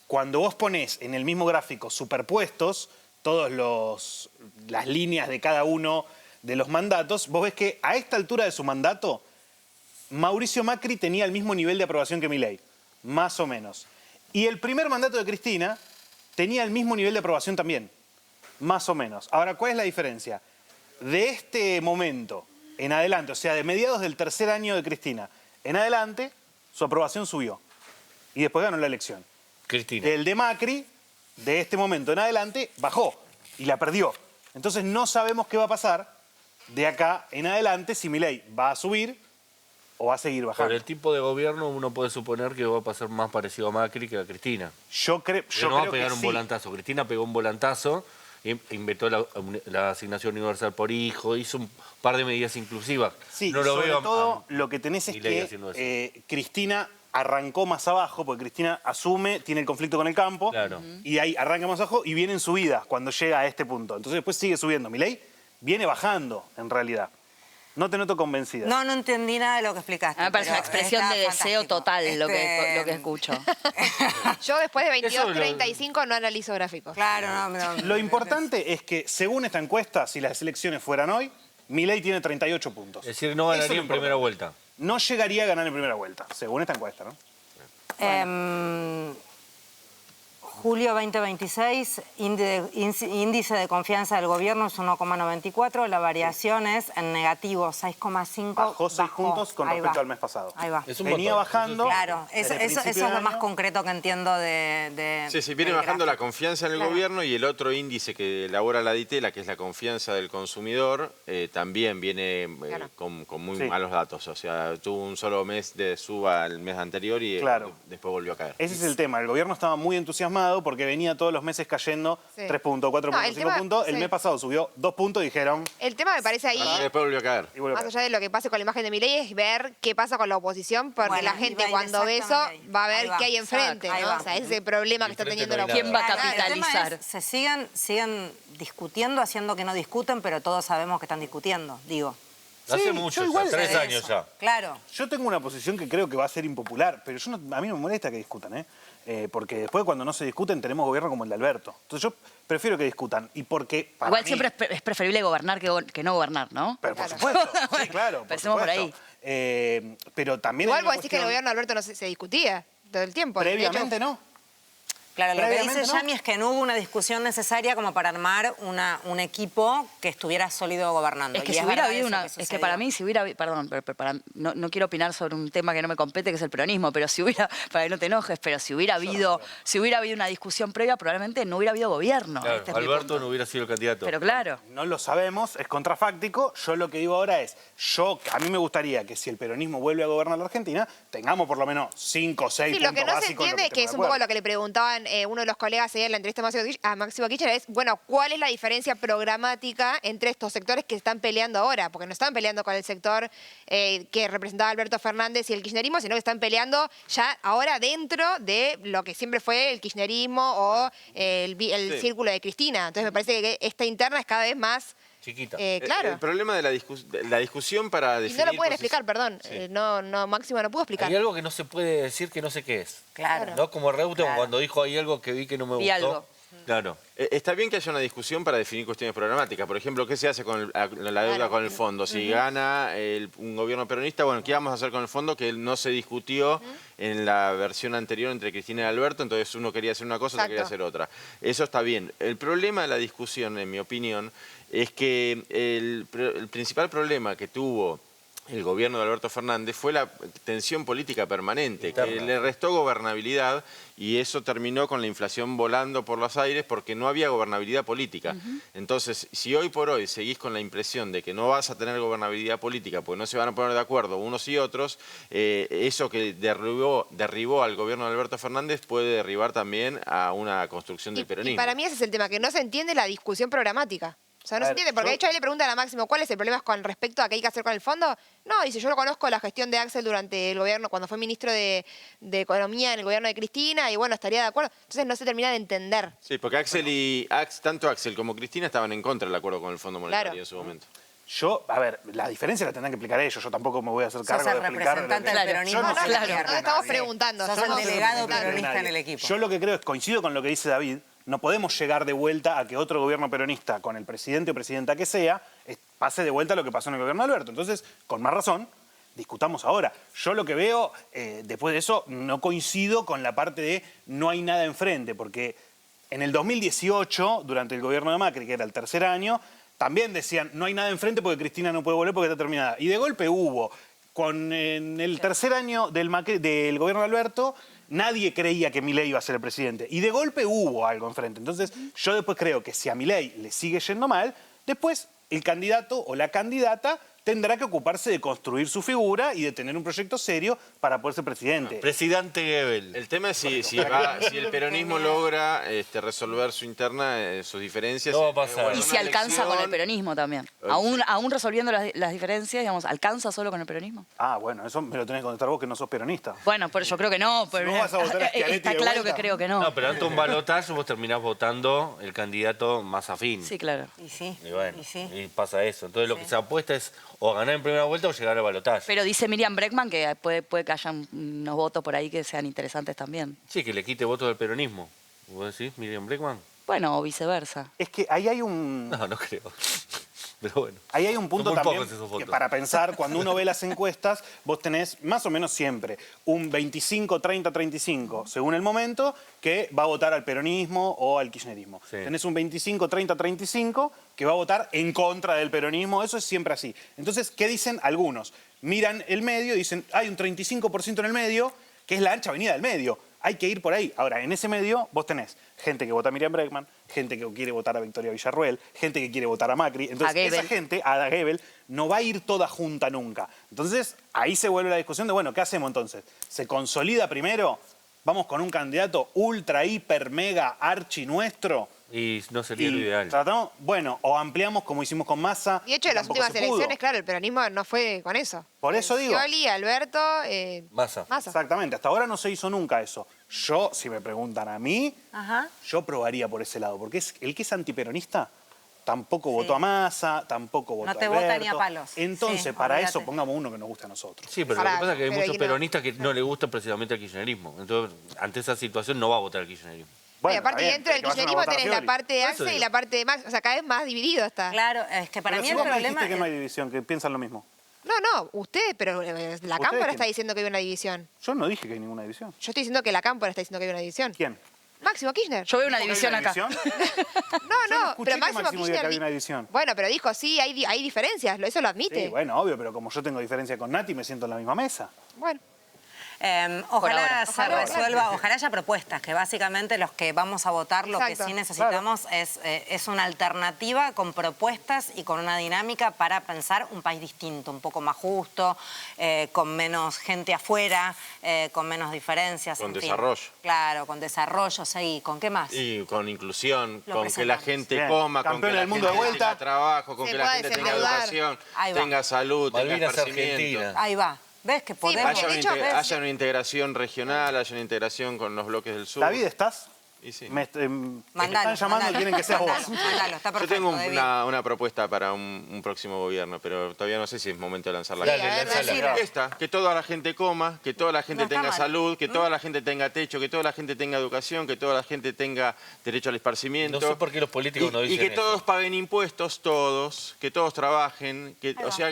cuando vos ponés en el mismo gráfico superpuestos todas las líneas de cada uno de los mandatos, vos ves que a esta altura de su mandato, Mauricio Macri tenía el mismo nivel de aprobación que Milei, más o menos. Y el primer mandato de Cristina tenía el mismo nivel de aprobación también, más o menos. Ahora, ¿cuál es la diferencia? De este momento en adelante, o sea, de mediados del tercer año de Cristina en adelante, su aprobación subió. Y después ganó la elección. Cristina. El de Macri, de este momento en adelante, bajó y la perdió. Entonces no sabemos qué va a pasar de acá en adelante, si Milei va a subir o va a seguir bajando. Por el tipo de gobierno uno puede suponer que va a pasar más parecido a Macri que a Cristina. Yo creo no va a que pegar un sí. volantazo. Cristina pegó un volantazo inventó la asignación universal por hijo, hizo un par de medidas inclusivas. Sí, no lo sobre veo todo lo que tenés es Milei haciendo eso. que Cristina arrancó más abajo, porque Cristina asume, tiene el conflicto con el campo, Claro. y ahí arranca más abajo y viene en subida cuando llega a este punto. Entonces después sigue subiendo. Milei viene bajando, en realidad. No te noto convencida. No entendí nada de lo que explicaste. Me parece una pero expresión está de deseo fantástico. total lo que escucho. Yo después de Eso lo- 22-35 no analizo gráficos. Claro, no. Lo importante es que, según esta encuesta, si las elecciones fueran hoy, Milei tiene 38 puntos. Es decir, no ganaría en primera vuelta. No llegaría a ganar en primera vuelta, según esta encuesta, ¿no? Julio 2026, índice de confianza del gobierno es 1,94, la variación es en negativo 6,5. Bajó 6 puntos con Ahí respecto va. al mes pasado. Ahí va. Es un Venía montón. bajando. Claro, desde eso principio es de lo más año. concreto que entiendo de Sí, viene del bajando la gráfico. confianza en el Claro. gobierno y el otro índice que elabora la DITELA, que es la confianza del consumidor, también viene con muy Sí. malos datos. O sea, tuvo un solo mes de suba el mes anterior y Claro. después volvió a caer. Ese es el tema. El gobierno estaba muy entusiasmado porque venía todos los meses cayendo Sí. 3 puntos, 4 No, puntos, el 5 tema- puntos. El sí. mes pasado subió 2 puntos y dijeron... El tema me parece ahí, Y después volvió a caer. y vuelve a más caer. allá de lo que pase con la imagen de Milei, es ver qué pasa con la oposición, porque Bueno, la iba gente a ir cuando ve eso exactamente ahí. va a Ahí ver va. qué hay enfrente, Ahí ¿no? va. O sea, ese es el problema que está Enfrente teniendo no la hay ¿Quién va a Claro, el tema capitalizar? es, se siguen discutiendo, haciendo que no discuten, pero todos sabemos que están discutiendo, digo. Hace Sí, mucho, yo igual- 3 De años eso. ya. Claro. Yo tengo una posición que creo que va a ser impopular, pero a mí no me molesta que discutan, ¿eh? Porque después cuando no se discuten tenemos gobierno como el de Alberto. Entonces yo prefiero que discutan. Y porque para Igual mí- siempre es preferible gobernar que no gobernar, ¿no? Pero por supuesto, sí, claro. por Empecemos por supuesto. Pero también Igual hay vos una decís que el cuestión- gobierno de Alberto no se discutía todo el tiempo. De hecho, Previamente no. Claro, lo que Previamente, dice ¿no? Yami es que no hubo una discusión necesaria como para armar un equipo que estuviera sólido gobernando. Es que Y si hubiera verdad habido eso una. que Es que sucedió. para mí, si hubiera. Perdón, no quiero opinar sobre un tema que no me compete, que es el peronismo, pero si hubiera. Para que no te enojes, pero si hubiera habido una discusión previa, probablemente no hubiera habido gobierno. Claro, Este es mi Alberto punto. no hubiera sido el candidato. Pero claro. No lo sabemos, es contrafáctico. Yo lo que digo ahora es, a mí me gustaría que si el peronismo vuelve a gobernar la Argentina, tengamos por lo menos 5 o 6 Sí, puntos lo que no se básicos en entiende, los que es un poco lo que le preguntaban uno de los colegas ayer en la entrevista a Máximo Kirchner, es, bueno, ¿cuál es la diferencia programática entre estos sectores que están peleando ahora? Porque no están peleando con el sector que representaba Alberto Fernández y el kirchnerismo, sino que están peleando ya ahora dentro de lo que siempre fue el kirchnerismo o el Sí. círculo de Cristina. Entonces me parece que esta interna es cada vez más... Chiquita. claro. El problema de la discusión para Y definir... no lo pueden posi- explicar, perdón. No, Máximo no pudo explicar. Hay algo que no se puede decir que no sé qué es. Claro. ¿No? Como Reutemann cuando dijo hay algo que vi que no me Vi gustó. algo. Claro. Está bien que haya una discusión para definir cuestiones programáticas. Por ejemplo, ¿qué se hace con la deuda con el fondo? Si gana un gobierno peronista, bueno, ¿qué vamos a hacer con el fondo? Que no se discutió en la versión anterior entre Cristina y Alberto, entonces uno quería hacer una cosa, otro quería hacer otra. Eso está bien. El problema de la discusión, en mi opinión, es que el principal problema que tuvo el gobierno de Alberto Fernández fue la tensión política permanente, que le restó gobernabilidad y eso terminó con la inflación volando por los aires porque no había gobernabilidad política. Entonces, si hoy por hoy seguís con la impresión de que no vas a tener gobernabilidad política porque no se van a poner de acuerdo unos y otros, eso que derribó al gobierno de Alberto Fernández puede derribar también a una construcción del Y peronismo. para mí ese es el tema, que no se entiende la discusión programática. O sea, no A se ver, entiende, porque yo- de hecho ahí le preguntan a Máximo cuál es el problema con respecto a qué hay que hacer con el fondo. No, dice, yo lo conozco la gestión de Axel durante el gobierno, cuando fue ministro de Economía en el gobierno de Cristina, y bueno, estaría de acuerdo. Entonces no se termina de entender. Sí, porque tanto Axel como Cristina estaban en contra del acuerdo con el Fondo Monetario Claro. en su momento. Yo, a ver, la diferencia la tendrán que explicar ellos. Yo tampoco me voy a hacer Sos cargo el de explicar. representante del peronismo. Yo no soy No, representante de estamos nadie. preguntando. Sos Yo el no soy delegado representante de peronista nadie. en el equipo. Yo lo que creo es, coincido con lo que dice David, no podemos llegar de vuelta a que otro gobierno peronista, con el presidente o presidenta que sea, pase de vuelta a lo que pasó en el gobierno de Alberto. Entonces, con más razón, discutamos ahora. Yo lo que veo, después de eso, no coincido con la parte de no hay nada enfrente, porque en el 2018, durante el gobierno de Macri, que era el tercer año, también decían, no hay nada enfrente porque Cristina no puede volver porque está terminada. Y de golpe hubo. En el tercer año del gobierno de Alberto, nadie creía que Milei iba a ser el presidente. Y de golpe hubo algo enfrente. Entonces, yo después creo que si a Milei le sigue yendo mal, después el candidato o la candidata tendrá que ocuparse de construir su figura y de tener un proyecto serio para poder ser presidente. Presidente Goebbels. El tema es si el peronismo logra resolver su interna, sus diferencias. No va a pasar. Y si alcanza con el peronismo también. Aún resolviendo las diferencias, digamos, ¿alcanza solo con el peronismo? Ah, bueno, eso me lo tenés que contestar vos, que no sos peronista. Bueno, pero yo creo que no. Pero no vas a votar a Schiaretti está de claro vuelta. que creo que no. No, pero ante un balotaje vos terminás votando el candidato más afín. Sí, claro. Y sí. Y bueno, Y sí. y pasa eso. Entonces lo que se apuesta es o ganar en primera vuelta o llegar al balotaje. Pero dice Miriam Bregman que puede que haya unos votos por ahí que sean interesantes también. Sí, que le quite votos del peronismo. ¿Vos decís, Miriam Bregman? Bueno, o viceversa. Es que ahí hay un... No creo. Pero bueno. Ahí hay un punto Son muy también pocos esos que votos. para pensar, cuando uno ve las encuestas, vos tenés más o menos siempre un 25, 30, 35, según el momento, que va a votar al peronismo o al kirchnerismo. Sí. Tenés un 25, 30, 35 que va a votar en contra del peronismo, eso es siempre así. Entonces, ¿qué dicen algunos? Miran el medio y dicen, hay un 35% en el medio, que es la ancha avenida del medio. Hay que ir por ahí. Ahora, en ese medio vos tenés gente que vota a Miriam Bregman, gente que quiere votar a Victoria Villarruel, gente que quiere votar a Macri. Entonces, esa gente, a Goebbels, no va a ir toda junta nunca. Entonces, ahí se vuelve la discusión de, bueno, ¿qué hacemos entonces? ¿Se consolida primero? ¿Vamos con un candidato ultra, hiper, mega, archi nuestro? Y no sería lo ideal. Tratamos, bueno, o ampliamos como hicimos con Massa. Y de hecho, en las tampoco últimas se pudo. elecciones, claro, el peronismo no fue con eso. Por eso digo. Scioli, Alberto, Massa. Exactamente, hasta ahora no se hizo nunca eso. Yo, si me preguntan a mí, Ajá. yo probaría por ese lado, porque el que es antiperonista tampoco votó a Massa, tampoco votó No te a vota Alberto. ni a palos. Entonces, Sí, para olvídate. eso pongamos uno que nos guste a nosotros. Sí, pero lo que pasa es que hay muchos peronistas que no le gusta precisamente al kirchnerismo. Entonces, ante esa situación no va a votar al kirchnerismo. y aparte, dentro del kirchnerismo tenés la parte de Por eso Axel y digo. la parte de Max. O sea, cada vez más dividido está. Claro, es que para Pero mí si el vos me problema dijiste que no hay división, que piensan lo mismo. No, usted, pero la Cámpora quién? está diciendo que hay una división. Yo no dije que hay ninguna división. Yo estoy diciendo que la Cámpora está diciendo que hay una división. ¿Quién? Máximo Kirchner. Yo veo una ¿Dijo que hay división acá. No, escuché pero que Máximo Máximo diga Kirchner... que había una división. Bueno, pero dijo, sí, hay diferencias, eso lo admite. Sí, bueno, obvio, pero como yo tengo diferencia con Nati, me siento en la misma mesa. Bueno. Ojalá se Ojalá. resuelva, ojalá haya propuestas, que básicamente los que vamos a votar lo que Exacto. sí necesitamos es una alternativa con propuestas y con una dinámica para pensar un país distinto, un poco más justo, con menos gente afuera, con menos diferencias. Con en fin. desarrollo. Claro, con desarrollo, sí. ¿Con qué más? Y con inclusión, Lo con que la presentamos. gente Bien. coma, con Campeón que la del mundo gente de vuelta. tenga trabajo, con Se que la pueda gente tenga desendeudar. educación, Ahí va. tenga salud, tenga Malvinas esparcimiento. Argentinas. Ahí va. ¿Ves que podemos? porque de hecho, Haya una integración regional, haya una integración con los bloques del sur. David, ¿estás? Y sí. Me están Mandalo, llamando y mandalo. quieren que seas vos. Mandalo, está Yo perfecto, tengo David. una propuesta para un próximo gobierno, pero todavía no sé si es momento de lanzarla. Sí, a ver, decilo. Esta, que toda la gente coma, que toda la gente No está tenga mal. salud, que toda la gente tenga techo, que toda la gente tenga educación, que toda la gente tenga derecho al esparcimiento. No sé por qué los políticos no y dicen que eso. todos paguen impuestos, todos, que todos trabajen, que, o sea,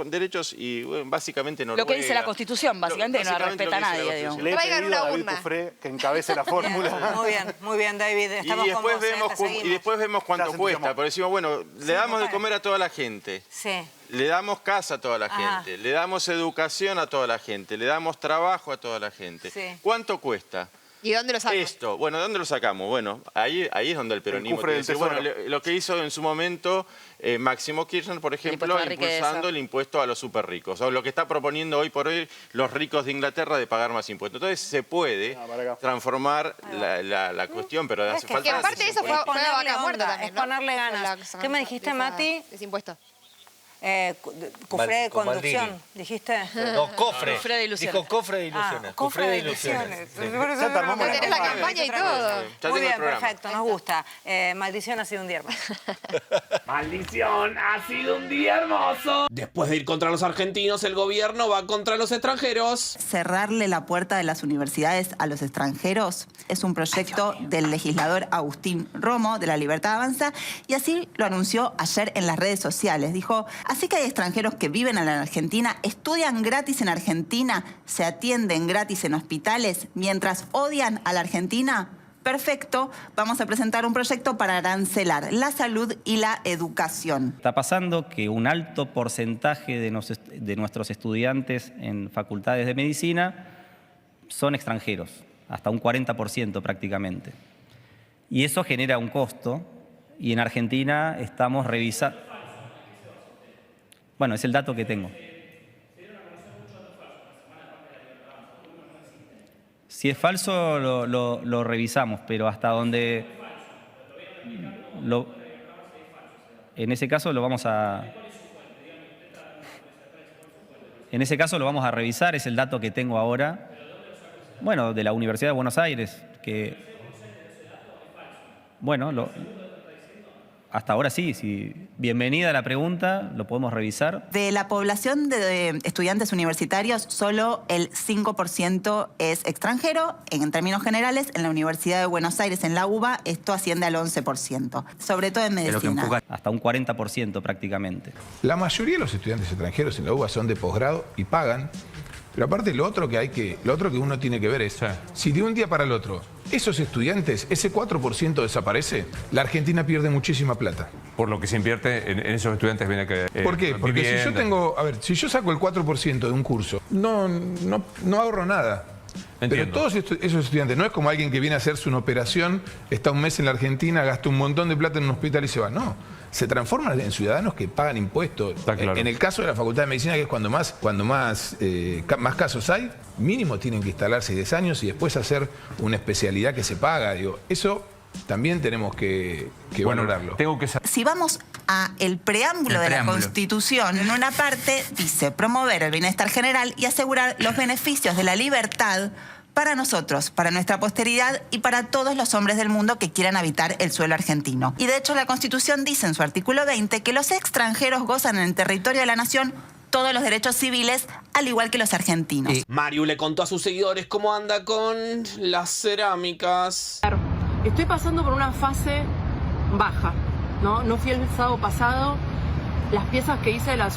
derechos y bueno, básicamente Lo Noruega. que dice la Constitución, básicamente, que no la Básicamente respeta lo que dice la nadie. digamos. Le he Traigan pedido a una David urna. Cufré que encabece la fórmula. Muy bien, David. Estamos Y con después, vos, te vemos, seguimos. y después vemos Ya cuánto se cuesta. entusiasmó. Porque decimos, bueno, le damos de total. comer a toda la gente. Sí. Le damos casa a toda la Ajá. gente, le damos educación a toda la gente, le damos trabajo a toda la gente. Sí. ¿Cuánto cuesta? ¿Y dónde lo sacan? Esto, bueno, ¿de dónde lo sacamos? Bueno, ahí es donde el peronismo cofre tiene que del decir, bueno, tesoro. lo que hizo en su momento Máximo Kirchner, por ejemplo, impuesto a la riqueza. impulsando el impuesto a los súper ricos, o lo que está proponiendo hoy por hoy los ricos de Inglaterra de pagar más impuestos. Entonces se puede transformar la cuestión, pero hace Que falta... aparte de eso fue ponerle vaca onda, muerta es también, ¿no? ponerle ganas. ¿Qué me dijiste, Mati? Desimpuesto. Cufré de Con conducción, Maldini. ¿dijiste? No, cofre. Cofre de ilusiones. Dijo cofre de ilusiones. Cofre de ilusiones. ilusiones. Ya te armamos la Tenés la campaña. campaña y todo. Ya Muy tengo el bien, programa. perfecto, nos gusta. Maldición ha sido un día hermoso. Maldición, ha sido un día hermoso. Después de ir contra los argentinos, el gobierno va contra los extranjeros. Cerrarle la puerta de las universidades a los extranjeros es un proyecto del legislador Agustín Romo de La Libertad Avanza y así lo anunció ayer en las redes sociales. Dijo, así que hay extranjeros que viven en la Argentina, estudian gratis en Argentina, se atienden gratis en hospitales, mientras odian a la Argentina. Perfecto, vamos a presentar un proyecto para arancelar la salud y la educación. Está pasando que un alto porcentaje de nuestros estudiantes en facultades de medicina son extranjeros, hasta un 40% prácticamente. Y eso genera un costo y en Argentina estamos revisando... Bueno, es el dato que tengo. Si es falso, lo revisamos, pero hasta donde... en ese caso lo vamos a... En ese caso lo vamos a revisar, es el dato que tengo ahora. Bueno, de la Universidad de Buenos Aires, que... Bueno, hasta ahora sí. Bienvenida a la pregunta, lo podemos revisar. De la población de estudiantes universitarios, solo el 5% es extranjero. En términos generales, en la Universidad de Buenos Aires, en la UBA, esto asciende al 11%, sobre todo en medicina. Pero que empuja hasta un 40% prácticamente. La mayoría de los estudiantes extranjeros en la UBA son de posgrado y pagan. Pero aparte lo otro que uno tiene que ver es, si de un día para el otro esos estudiantes, ese 4% desaparece, la Argentina pierde muchísima plata. Por lo que se invierte en esos estudiantes viene que... ¿Por qué? Porque si yo saco el 4% de un curso, no ahorro nada. Entiendo. Pero todos esos estudiantes, no es como alguien que viene a hacerse una operación, está un mes en la Argentina, gasta un montón de plata en un hospital y se va. No, se transforman en ciudadanos que pagan impuestos. Claro. En el caso de la Facultad de Medicina, que es cuando más casos hay, mínimo tienen que instalarse 10 años y después hacer una especialidad que se paga. Digo, eso también tenemos que valorarlo. Si vamos a el preámbulo de la Constitución, en una parte dice promover el bienestar general y asegurar los beneficios de la libertad para nosotros, para nuestra posteridad y para todos los hombres del mundo que quieran habitar el suelo argentino. Y de hecho la Constitución dice en su artículo 20 que los extranjeros gozan en el territorio de la nación todos los derechos civiles, al igual que los argentinos. Mariu le contó a sus seguidores cómo anda con las cerámicas. Estoy pasando por una fase baja, ¿no? No fui el sábado pasado. Las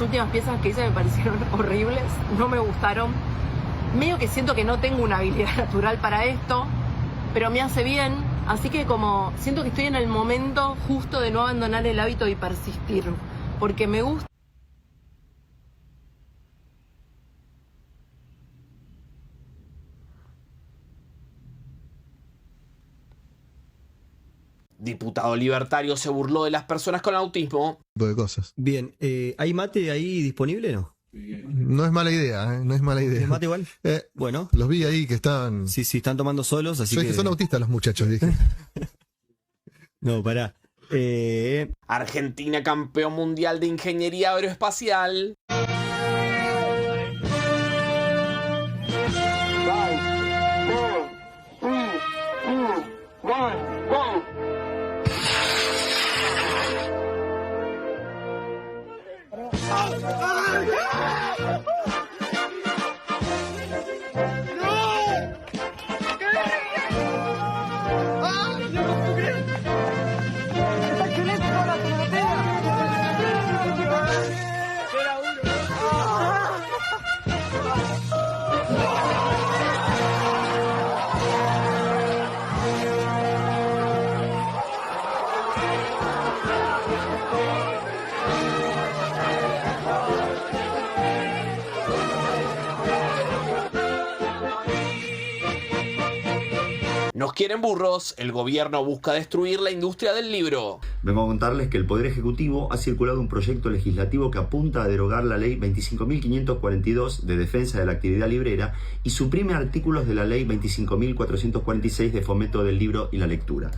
últimas piezas que hice me parecieron horribles, no me gustaron. Medio que siento que no tengo una habilidad natural para esto, pero me hace bien. Así que como siento que estoy en el momento justo de no abandonar el hábito y persistir, porque me gusta. Diputado libertario se burló de las personas con autismo. De cosas. Bien, ¿hay mate ahí disponible o no? No es mala idea, no es mala idea. ¿Es mate igual? Bueno. Los vi ahí que estaban... Sí, están tomando solos, así que... son autistas los muchachos, dije. No, pará. Argentina campeón mundial de ingeniería aeroespacial. Nos quieren burros, el gobierno busca destruir la industria del libro. Vengo a contarles que el Poder Ejecutivo ha circulado un proyecto legislativo que apunta a derogar la ley 25.542 de defensa de la actividad librera y suprime artículos de la ley 25.446 de fomento del libro y la lectura.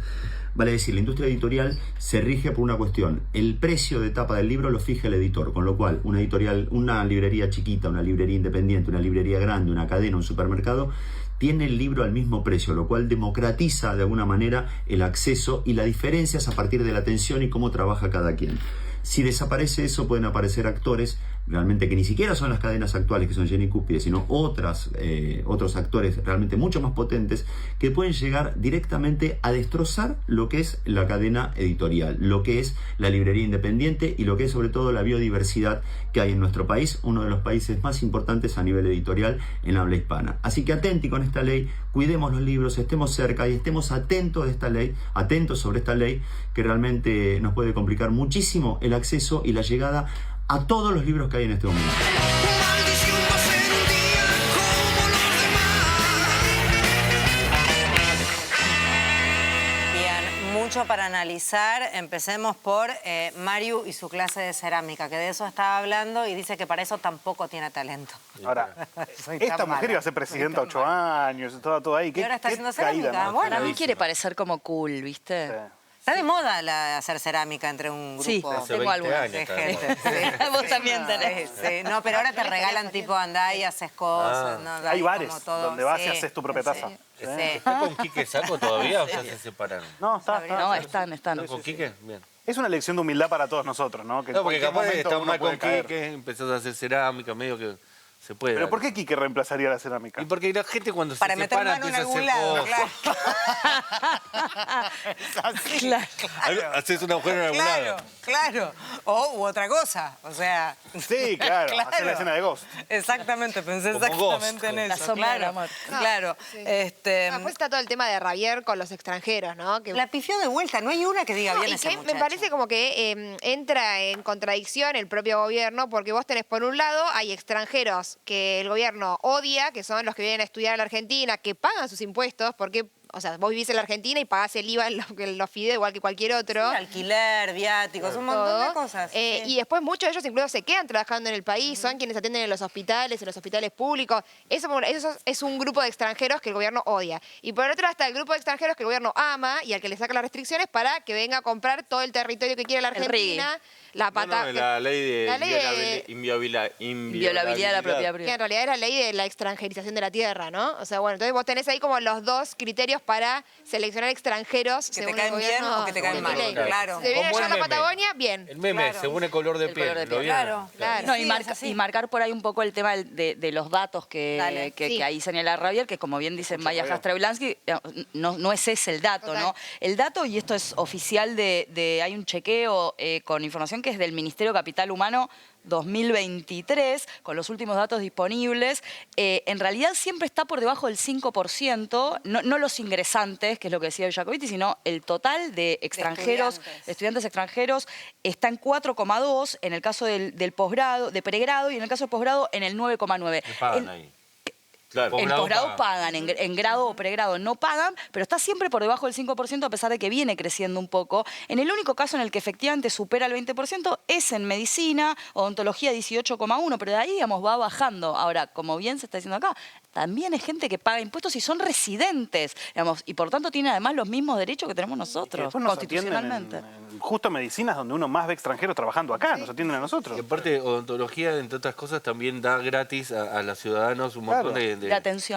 Vale decir, la industria editorial se rige por una cuestión. El precio de tapa del libro lo fija el editor, con lo cual una librería chiquita, una librería independiente, una librería grande, una cadena, un supermercado, tiene el libro al mismo precio, lo cual democratiza de alguna manera el acceso y la diferencia es a partir de la atención y cómo trabaja cada quien. Si desaparece eso, pueden aparecer actores realmente que ni siquiera son las cadenas actuales, que son Jenny Cúspide, sino otros actores realmente mucho más potentes que pueden llegar directamente a destrozar lo que es la cadena editorial, lo que es la librería independiente y lo que es sobre todo la biodiversidad que hay en nuestro país, uno de los países más importantes a nivel editorial en habla hispana. Así que atenti con esta ley, cuidemos los libros, estemos cerca y estemos atentos sobre esta ley que realmente nos puede complicar muchísimo el acceso y la llegada a todos los libros que hay en este momento. mucho para analizar. Empecemos por Mariu y su clase de cerámica, que de eso estaba hablando y dice que para eso tampoco tiene talento. Ahora, esta mujer iba a ser presidenta 8 años, todo ahí. Y ahora está haciendo cerámica. Bueno, a mí quiere parecer como cool, ¿viste? Sí. Está de moda hacer cerámica entre un grupo. Sí, tengo algunas. De gente. Sí. Vos también tenés. Sí. No, pero ahora te regalan tipo andá y haces cosas. ¿no? Hay bares donde vas y haces tu propia taza. Sí. ¿Está con Quique Saco todavía o ya se separaron? No, está. No, están. ¿Están con Quique? Bien. Es una lección de humildad para todos nosotros, ¿no? Que No, porque capaz de estar mal con Quique. Quique, empezás a hacer cerámica, medio que se puede. ¿Pero dar. por qué Quique reemplazaría la cerámica? Y porque la gente cuando Para se meter separa mano en empieza a algún hacer lado, cosas. Claro. Haces un agujero en algún lado. Claro. U otra cosa. O sea. Sí, claro. Hacer la escena de Ghost. Exactamente, pensé Como exactamente en La eso. sombra del amor. Claro. Después está todo el tema de Rabier con los extranjeros, ¿no? Que La pifió de vuelta, no hay una que diga bien y ese que muchacho. me parece como que entra en contradicción el propio gobierno, porque vos tenés, por un lado, hay extranjeros que el gobierno odia, que son los que vienen a estudiar a la Argentina, que pagan sus impuestos, porque, o sea, vos vivís en la Argentina y pagás el IVA en los fideos igual que cualquier otro. Sí, alquiler, viáticos, un montón de cosas. Y después muchos de ellos incluso se quedan trabajando en el país, son quienes atienden en los hospitales públicos. Eso es un grupo de extranjeros que el gobierno odia. Y por otro lado está el grupo de extranjeros que el gobierno ama y al que le saca las restricciones para que venga a comprar todo el territorio que quiere la Argentina. La la ley la ley de inviolabilidad de la propiedad que privada. en realidad es la ley de la extranjerización de la tierra, ¿no? O sea, bueno, entonces vos tenés ahí como los dos criterios para seleccionar extranjeros Que te según caen el bien gobierno o que te caen de mal, Milei. claro. Si viene Como allá a el la meme. Patagonia, bien. El meme, Claro. según el color de piel. ¿Lo vieron? Claro. No, Sí, y marcar por ahí un poco el tema de los datos Dale. que ahí señala Rabier, que como bien dice Maya Jastra-Blansky, no es ese el dato, Total. ¿no? El dato, y esto es oficial hay un chequeo con información que es del Ministerio de Capital Humano 2023, con los últimos datos disponibles, en realidad siempre está por debajo del 5%, no los ingresantes, que es lo que decía Jacobiti, sino el total de extranjeros, de estudiantes extranjeros, está en 4,2, en el caso del posgrado, de pregrado, y en el caso del posgrado en el 9,9. ¿Qué pagan ahí? Claro. En posgrado pagan, en grado o pregrado no pagan, pero está siempre por debajo del 5% a pesar de que viene creciendo un poco. En el único caso en el que efectivamente supera el 20% es en medicina, odontología 18,1%, pero de ahí, digamos, va bajando. Ahora, como bien se está diciendo acá, también es gente que paga impuestos y son residentes, digamos, y por tanto tiene además los mismos derechos que tenemos nosotros, Después nos constitucionalmente. atienden justo medicinas donde uno más ve extranjeros trabajando acá, nos atienden a nosotros. Y aparte, odontología, entre otras cosas, también da gratis a los ciudadanos un montón de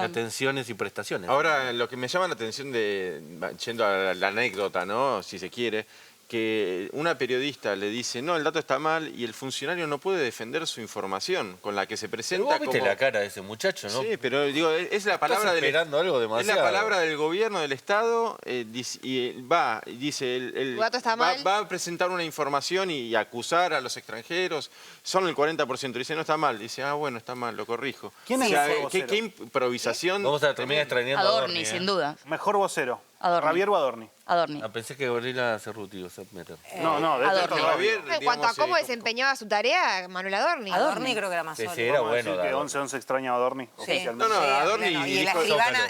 atenciones y prestaciones. Ahora, lo que me llama la atención yendo a la anécdota, ¿no? Si se quiere, que una periodista le dice, no, el dato está mal, y el funcionario no puede defender su información con la que se presenta. Pero vos viste como... la cara de ese muchacho, ¿no? Sí, pero digo, es la palabra Estás esperando algo es demasiado. la palabra del gobierno, del Estado, dice, Tu dato está mal. va a presentar una información y acusar a los extranjeros, son el 40%, dice, no está mal, dice, bueno, está mal, lo corrijo. ¿Quién es O sea, el vocero? ¿qué improvisación? Vamos a terminar extrañando a Adorni, sin duda. Mejor vocero. Adorni. ¿Rabier o Adorni? Adorni. Pensé que Gabriela Cerruti iba a meter. No, de Adorni. Javier, En cuanto a cómo desempeñaba su tarea, Manuel Adorni. Adorni creo que era más Sí, sólido. era Vamos a decir bueno. que Adorni. 11-11 extraña a Adorni, oficialmente. No, Adorni Y la dijo-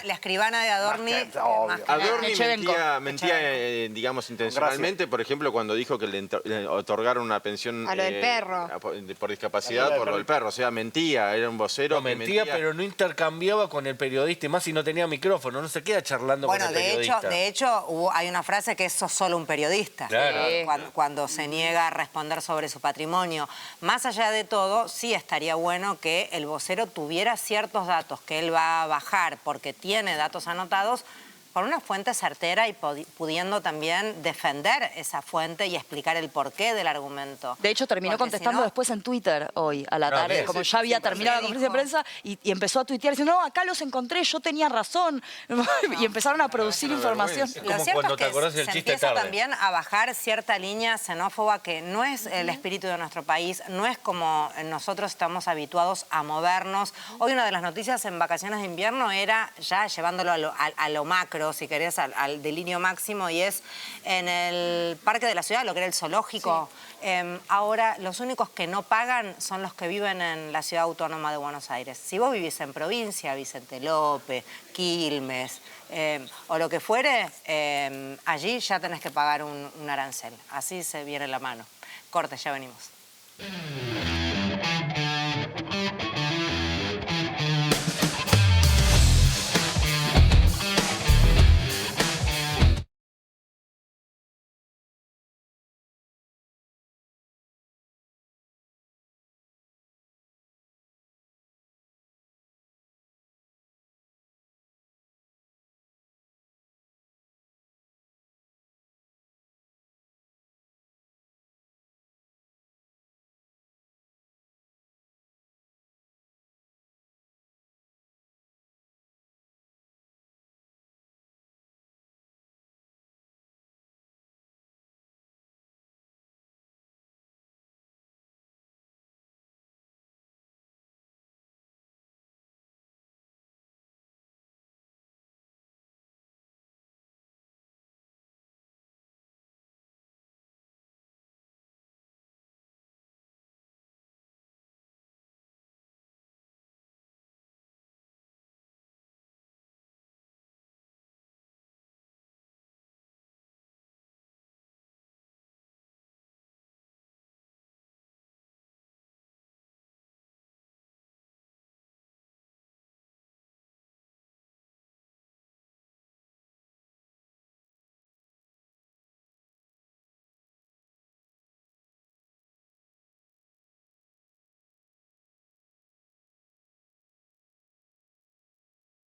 escribana de Adorni. Obvio. más que nada. Adorni Echevenko. mentía digamos, intencionalmente, por ejemplo, cuando dijo que le otorgaron una pensión A lo del perro. por discapacidad por lo del perro. O sea, mentía, era un vocero No, que mentía, pero no intercambiaba con el periodista, y más si no tenía micrófono, no se queda charlando Bueno, con el de periodista. hecho hay una frase que es sos solo un periodista. Claro. Cuando se niega a responder sobre su patrimonio. Más allá de todo, sí estaría bueno que el vocero tuviera ciertos datos que él va a bajar porque tiene datos anotados con una fuente certera y pudiendo también defender esa fuente y explicar el porqué del argumento. De hecho, terminó Porque contestando si no- después en Twitter hoy, a la tarde, bien, como sí, ya había sí, terminado la conferencia de prensa, y empezó a tuitear diciendo, no, acá los encontré, yo tenía razón. Y empezaron a producir información. como Lo cierto cuando es te que acordás del se chiste empieza tarde. también a bajar cierta línea xenófoba que no es el espíritu de nuestro país, no es como nosotros estamos habituados a movernos. Hoy una de las noticias en vacaciones de invierno era, ya llevándolo a lo macro, parecido, si querés, al delineo máximo, y es en el Parque de la Ciudad, lo que era el zoológico. Sí. Ahora, los únicos que no pagan son los que viven en la Ciudad Autónoma de Buenos Aires. Si vos vivís en provincia, Vicente López, Quilmes, o lo que fuere, allí ya tenés que pagar un arancel. Así se viene la mano. Corte, ya venimos.